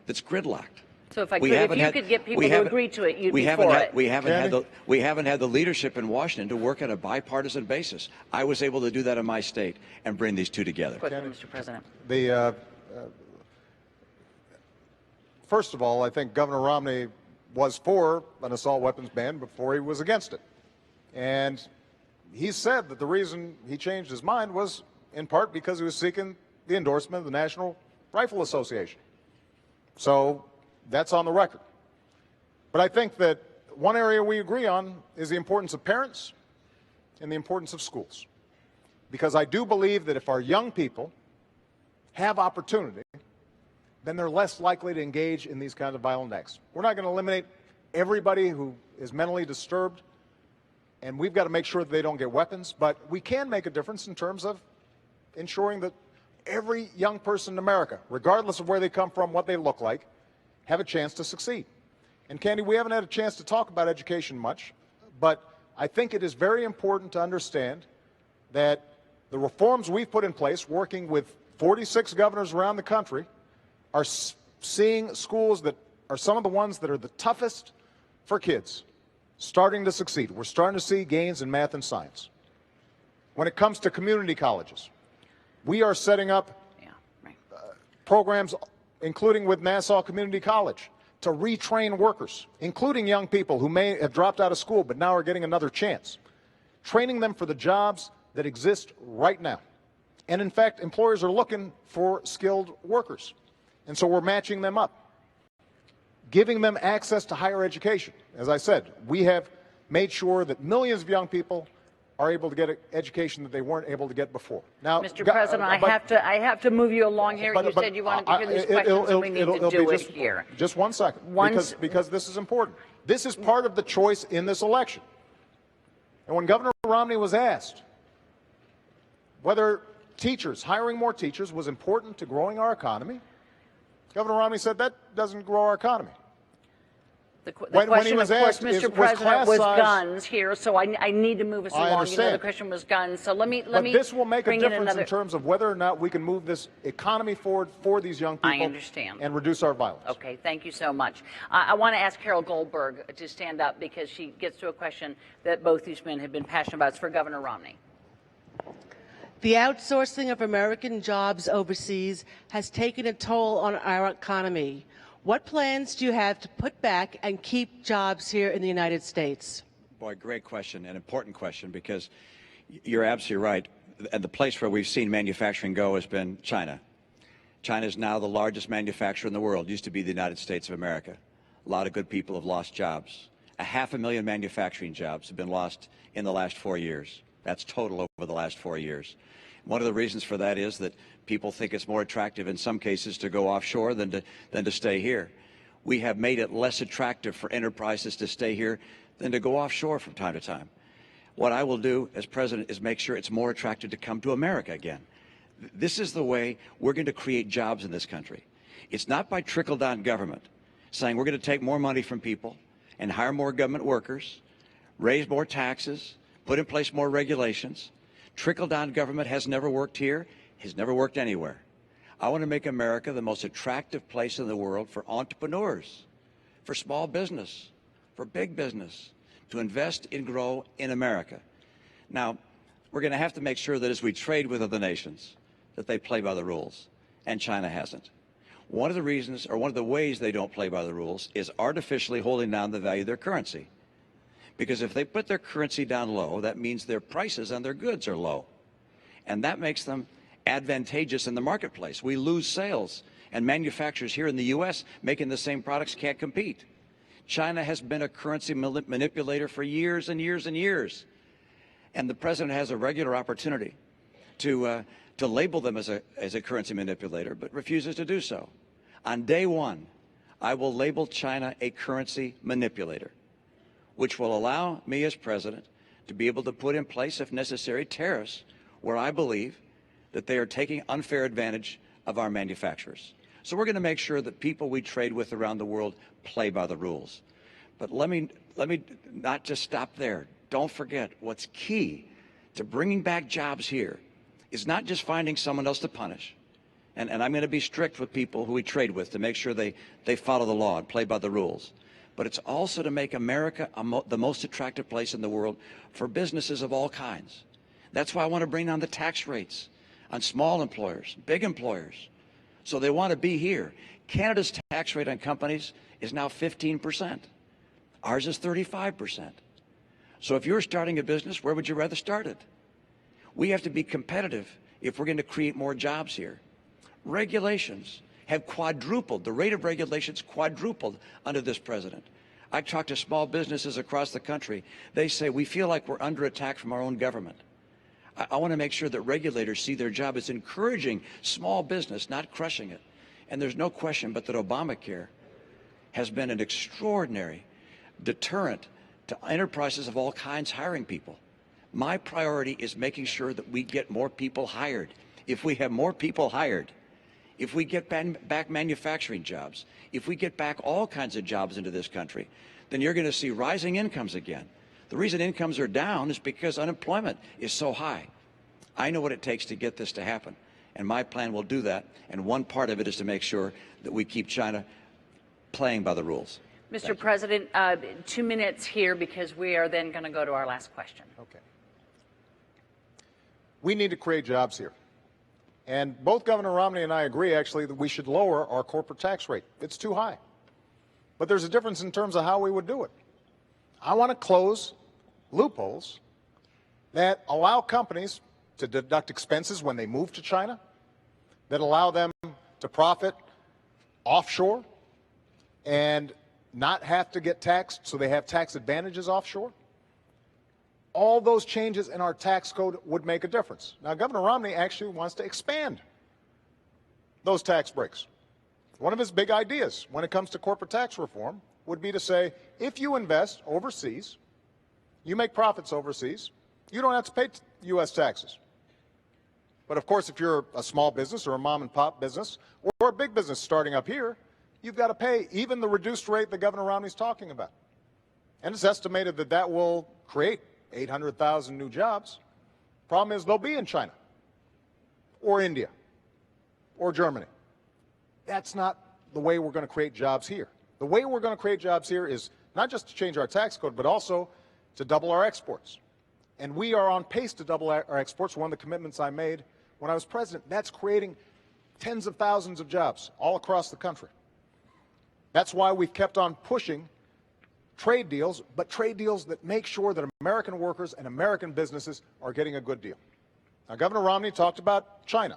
gridlocked. So if you could get people to agree to it, you'd be for it. We haven't had the leadership in Washington to work on a bipartisan basis. I was able to do that in my state and bring these two together. Quickly, Mr. President. First of all, I think Governor Romney was for an assault weapons ban before he was against it. And he said that the reason he changed his mind was in part because he was seeking the endorsement of the National Rifle Association. So that's on the record. But I think that one area we agree on is the importance of parents and the importance of schools. Because I do believe that if our young people have opportunity, then they're less likely to engage in these kinds of violent acts. We're not going to eliminate everybody who is mentally disturbed, and we've got to make sure that they don't get weapons, but we can make a difference in terms of ensuring that every young person in America, regardless of where they come from, what they look like, have a chance to succeed. And Candy, we haven't had a chance to talk about education much, but I think it is very important to understand that the reforms we've put in place, working with 46 governors around the country, are seeing schools that are some of the ones that are the toughest for kids starting to succeed. We're starting to see gains in math and science. When it comes to community colleges, we are setting up programs, including with Nassau Community College, to retrain workers, including young people who may have dropped out of school but now are getting another chance, training them for the jobs that exist right now. And in fact, employers are looking for skilled workers. And so we're matching them up, giving them access to higher education. As I said, we have made sure that millions of young people are able to get an education that they weren't able to get before. Now, Mr. President, I have to move you along here. You said you wanted to hear these questions, and we need to do it here. Just 1 second, because this is important. This is part of the choice in this election. And when Governor Romney was asked whether hiring more teachers was important to growing our economy, Governor Romney said that doesn't grow our economy. The question, of course, Mr. President, was guns here, so I need to move us along. You know, the question was guns, so let me But this will make a difference in terms of whether or not we can move this economy forward for these young people. I understand. And reduce our violence. Okay, thank you so much. I want to ask Carol Goldberg to stand up because she gets to a question that both these men have been passionate about. It's for Governor Romney. The outsourcing of American jobs overseas has taken a toll on our economy. What plans do you have to put back and keep jobs here in the United States? Boy, great question, an important question, because you're absolutely right. And the place where we've seen manufacturing go has been China. China is now the largest manufacturer in the world. It used to be the United States of America. A lot of good people have lost jobs. 500,000 manufacturing jobs have been lost in the last 4 years. That's total over the last 4 years. One of the reasons for that is that people think it's more attractive in some cases to go offshore than to stay here. We have made it less attractive for enterprises to stay here than to go offshore from time to time. What I will do as president is make sure it's more attractive to come to America again. This is the way we're going to create jobs in this country. It's not by trickle-down government, saying we're going to take more money from people and hire more government workers, raise more taxes, put in place more regulations. Trickle-down government has never worked here, has never worked anywhere. I want to make America the most attractive place in the world for entrepreneurs, for small business, for big business, to invest and grow in America. Now, we're going to have to make sure that as we trade with other nations, that they play by the rules, and China hasn't. One of the reasons, or one of the ways they don't play by the rules, is artificially holding down the value of their currency. Because if they put their currency down low, that means their prices on their goods are low. And that makes them advantageous in the marketplace. We lose sales, and manufacturers here in the U.S. making the same products can't compete. China has been a currency manipulator for years and years and years. And the president has a regular opportunity to label them as a currency manipulator, but refuses to do so. On day one, I will label China a currency manipulator, which will allow me as president to be able to put in place, if necessary, tariffs where I believe that they are taking unfair advantage of our manufacturers. So we're going to make sure that people we trade with around the world play by the rules. But let me not just stop there. Don't forget, what's key to bringing back jobs here is not just finding someone else to punish. And I'm going to be strict with people who we trade with to make sure they follow the law and play by the rules. But it's also to make America the most attractive place in the world for businesses of all kinds. That's why I want to bring down the tax rates on small employers, big employers, so they want to be here. Canada's tax rate on companies is now 15%. Ours is 35%. So if you're starting a business, where would you rather start it? We have to be competitive if we're going to create more jobs here. Regulations have quadrupled. The rate of regulations quadrupled under this president. I talk to small businesses across the country. They say, we feel like we're under attack from our own government. I want to make sure that regulators see their job as encouraging small business, not crushing it. And there's no question but that Obamacare has been an extraordinary deterrent to enterprises of all kinds hiring people. My priority is making sure that we get more people hired. If we have more people hired, if we get back manufacturing jobs, if we get back all kinds of jobs into this country, then you're going to see rising incomes again. The reason incomes are down is because unemployment is so high. I know what it takes to get this to happen, and my plan will do that, and one part of it is to make sure that we keep China playing by the rules. Mr. President, 2 minutes here because we are then going to go to our last question. Okay. We need to create jobs here. And both Governor Romney and I agree, actually, that we should lower our corporate tax rate. It's too high. But there's a difference in terms of how we would do it. I want to close loopholes that allow companies to deduct expenses when they move to China, that allow them to profit offshore and not have to get taxed, so they have tax advantages offshore. All those changes in our tax code would make a difference. Now, Governor Romney actually wants to expand those tax breaks. One of his big ideas when it comes to corporate tax reform would be to say, if you invest overseas, you make profits overseas, you don't have to pay U.S. taxes. But of course, if you're a small business or a mom and pop business or a big business starting up here, you've got to pay even the reduced rate that Governor Romney's talking about. And it's estimated that that will create 800,000 new jobs. Problem is, they'll be in China or India or Germany. That's not the way we're going to create jobs here. The way we're going to create jobs here is not just to change our tax code, but also to double our exports. And we are on pace to double our exports. One of the commitments I made when I was president, that's creating tens of thousands of jobs all across the country. That's why we've kept on pushing trade deals, but trade deals that make sure that American workers and American businesses are getting a good deal. Now, Governor Romney talked about China,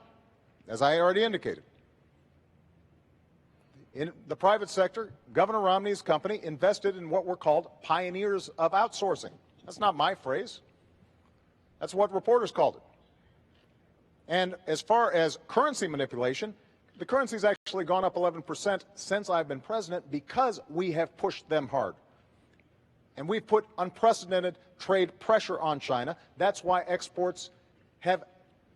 as I already indicated. In the private sector, Governor Romney's company invested in what were called pioneers of outsourcing. That's not my phrase. That's what reporters called it. And as far as currency manipulation, the currency's actually gone up 11% since I've been president because we have pushed them hard. And we've put unprecedented trade pressure on China. That's why exports have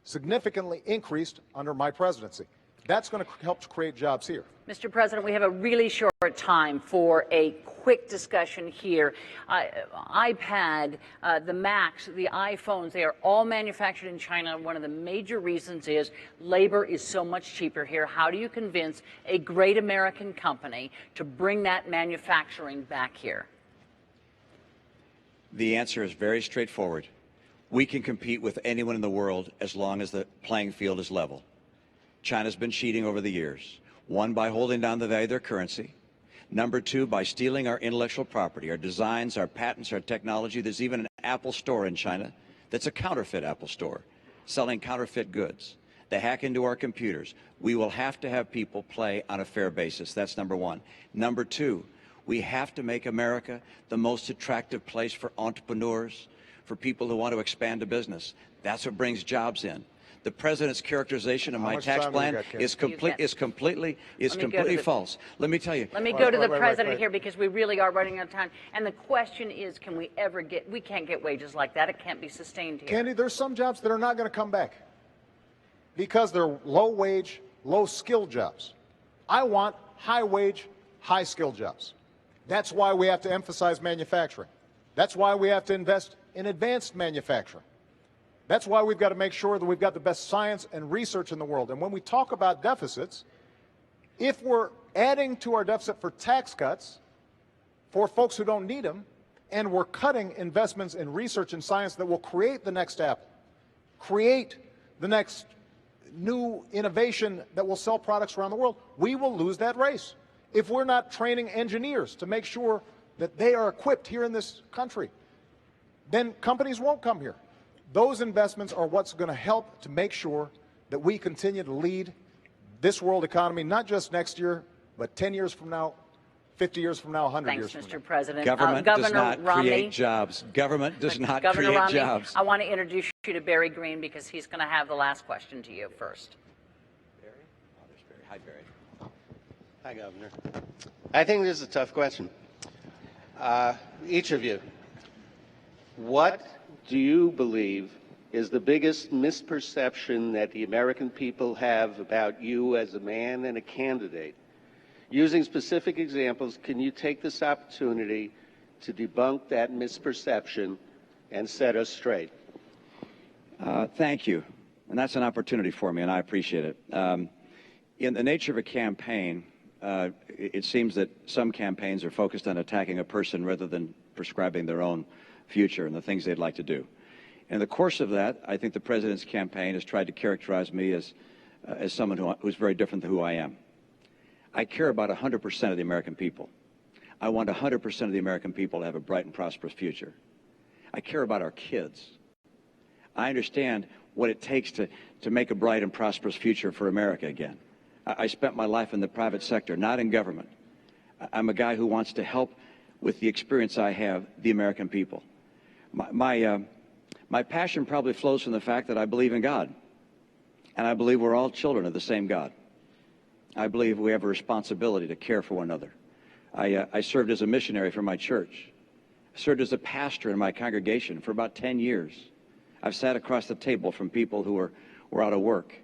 significantly increased under my presidency. That's going to help to create jobs here. Mr. President, we have a really short time for a quick discussion here. iPad, the Macs, the iPhones, they are all manufactured in China. One of the major reasons is labor is so much cheaper here. How do you convince a great American company to bring that manufacturing back here? The answer is very straightforward. We can compete with anyone in the world as long as the playing field is level. China's been cheating over the years. One, by holding down the value of their currency. Number two, by stealing our intellectual property, our designs, our patents, our technology. There's even an Apple store in China that's a counterfeit Apple store, selling counterfeit goods. They hack into our computers. We will have to have people play on a fair basis. That's number one. Number two, we have to make America the most attractive place for entrepreneurs, for people who want to expand a business. That's what brings jobs in. The president's characterization of my tax plan is completely false. Let me tell you. Let me go to the president here because we really are running out of time. And the question is, can we ever get, we can't get wages like that. It can't be sustained here. Candy, there's some jobs that are not going to come back because they're low wage, low skill jobs. I want high wage, high skill jobs. That's why we have to emphasize manufacturing. That's why we have to invest in advanced manufacturing. That's why we've got to make sure that we've got the best science and research in the world. And when we talk about deficits, if we're adding to our deficit for tax cuts for folks who don't need them, and we're cutting investments in research and science that will create the next Apple, create the next new innovation that will sell products around the world, we will lose that race. If we're not training engineers to make sure that they are equipped here in this country, then companies won't come here. Those investments are what's going to help to make sure that we continue to lead this world economy, not just next year, but 10 years from now, 50 years from now, 100 years from now. Thanks, Mr. President. Government does Governor not Romney, create jobs. Government does not Governor create Romney, jobs. I want to introduce you to Barry Green because he's going to have the last question to you first. Barry? Oh, there's Barry. Hi, Barry. Hi, Governor. I think this is a tough question. Each of you, what do you believe is the biggest misperception that the American people have about you as a man and a candidate? Using specific examples, can you take this opportunity to debunk that misperception and set us straight? Thank you. And that's an opportunity for me, and I appreciate it. In the nature of a campaign, it seems that some campaigns are focused on attacking a person rather than prescribing their own future and the things they'd like to do. In the course of that, I think the president's campaign has tried to characterize me as someone who's very different than who I am. I care about 100% of the American people. I want 100% of the American people to have a bright and prosperous future. I care about our kids. I understand what it takes to make a bright and prosperous future for America again. I spent my life in the private sector, not in government. I'm a guy who wants to help with the experience I have, the American people. My passion probably flows from the fact that I believe in God, and I believe we're all children of the same God. I believe we have a responsibility to care for one another. I served as a missionary for my church. I served as a pastor in my congregation for about 10 years. I've sat across the table from people who were out of work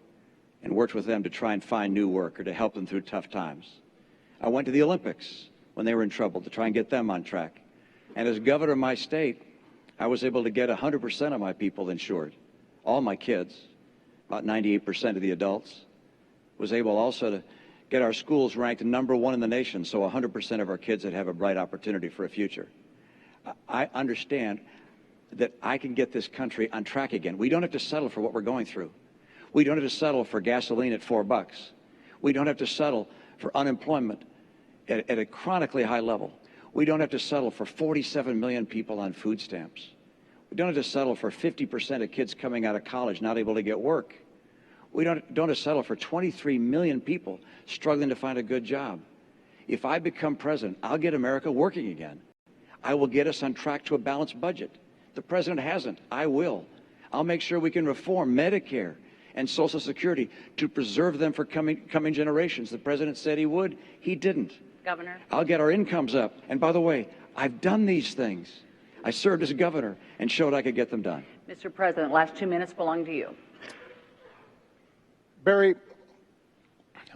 and worked with them to try and find new work or to help them through tough times. I went to the Olympics when they were in trouble to try and get them on track. And as governor of my state, I was able to get 100% of my people insured, all my kids, about 98% of the adults. Was able also to get our schools ranked #1 in the nation, so 100% of our kids would have a bright opportunity for a future. I understand that I can get this country on track again. We don't have to settle for what we're going through. We don't have to settle for gasoline at $4. We don't have to settle for unemployment at a chronically high level. We don't have to settle for 47 million people on food stamps. We don't have to settle for 50% of kids coming out of college not able to get work. We don't have to settle for 23 million people struggling to find a good job. If I become president, I'll get America working again. I will get us on track to a balanced budget. The president hasn't. I will. I'll make sure we can reform Medicare and Social Security to preserve them for coming generations. The president said he would. He didn't. Governor. I'll get our incomes up. And by the way, I've done these things. I served as governor and showed I could get them done. Mr. President, last 2 minutes belong to you. Barry,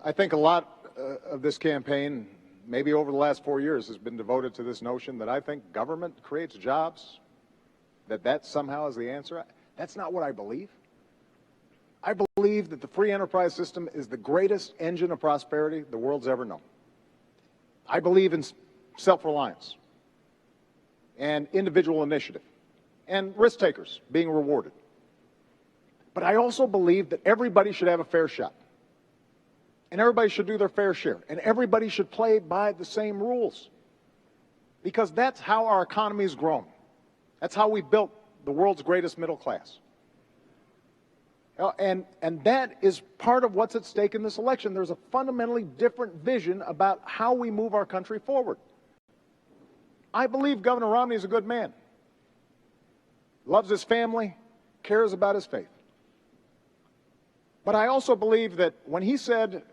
I think a lot of this campaign, maybe over the last 4 years, has been devoted to this notion that I think government creates jobs, that somehow is the answer. That's not what I believe. I believe that the free enterprise system is the greatest engine of prosperity the world's ever known. I believe in self-reliance and individual initiative and risk takers being rewarded. But I also believe that everybody should have a fair shot. And everybody should do their fair share. And everybody should play by the same rules. Because that's how our economy has grown. That's how we built the world's greatest middle class. And that is part of what's at stake in this election. There's a fundamentally different vision about how we move our country forward. I believe Governor Romney is a good man. Loves his family, cares about his faith. But I also believe that when he said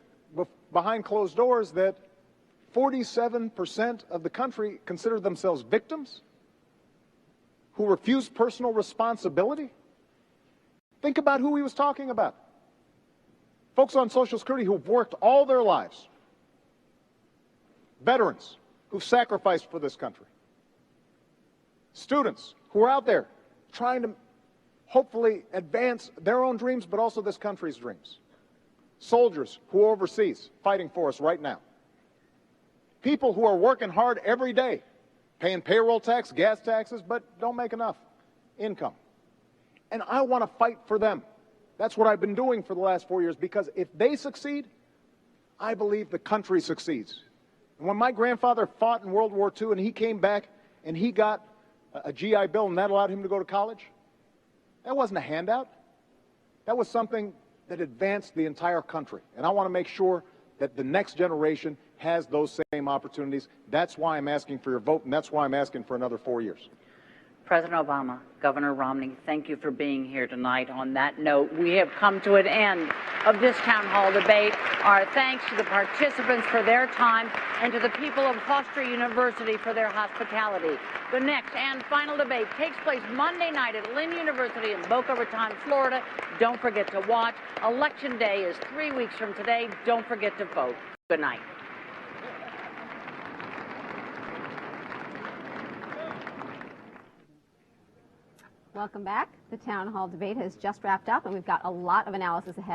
behind closed doors that 47% of the country consider themselves victims who refuse personal responsibility, think about who he was talking about. Folks on Social Security who've worked all their lives. Veterans who've sacrificed for this country. Students who are out there trying to hopefully advance their own dreams, but also this country's dreams. Soldiers who are overseas fighting for us right now. People who are working hard every day, paying payroll tax, gas taxes, but don't make enough income. And I want to fight for them. That's what I've been doing for the last 4 years, because if they succeed, I believe the country succeeds. And when my grandfather fought in World War II and he came back and he got a GI Bill and that allowed him to go to college, that wasn't a handout. That was something that advanced the entire country. And I want to make sure that the next generation has those same opportunities. That's why I'm asking for your vote, and that's why I'm asking for another 4 years. President Obama, Governor Romney, thank you for being here tonight. On that note, we have come to an end of this town hall debate. Our thanks to the participants for their time and to the people of Hofstra University for their hospitality. The next and final debate takes place Monday night at Lynn University in Boca Raton, Florida. Don't forget to watch. Election Day is 3 weeks from today. Don't forget to vote. Good night. Welcome back. The town hall debate has just wrapped up, and we've got a lot of analysis ahead.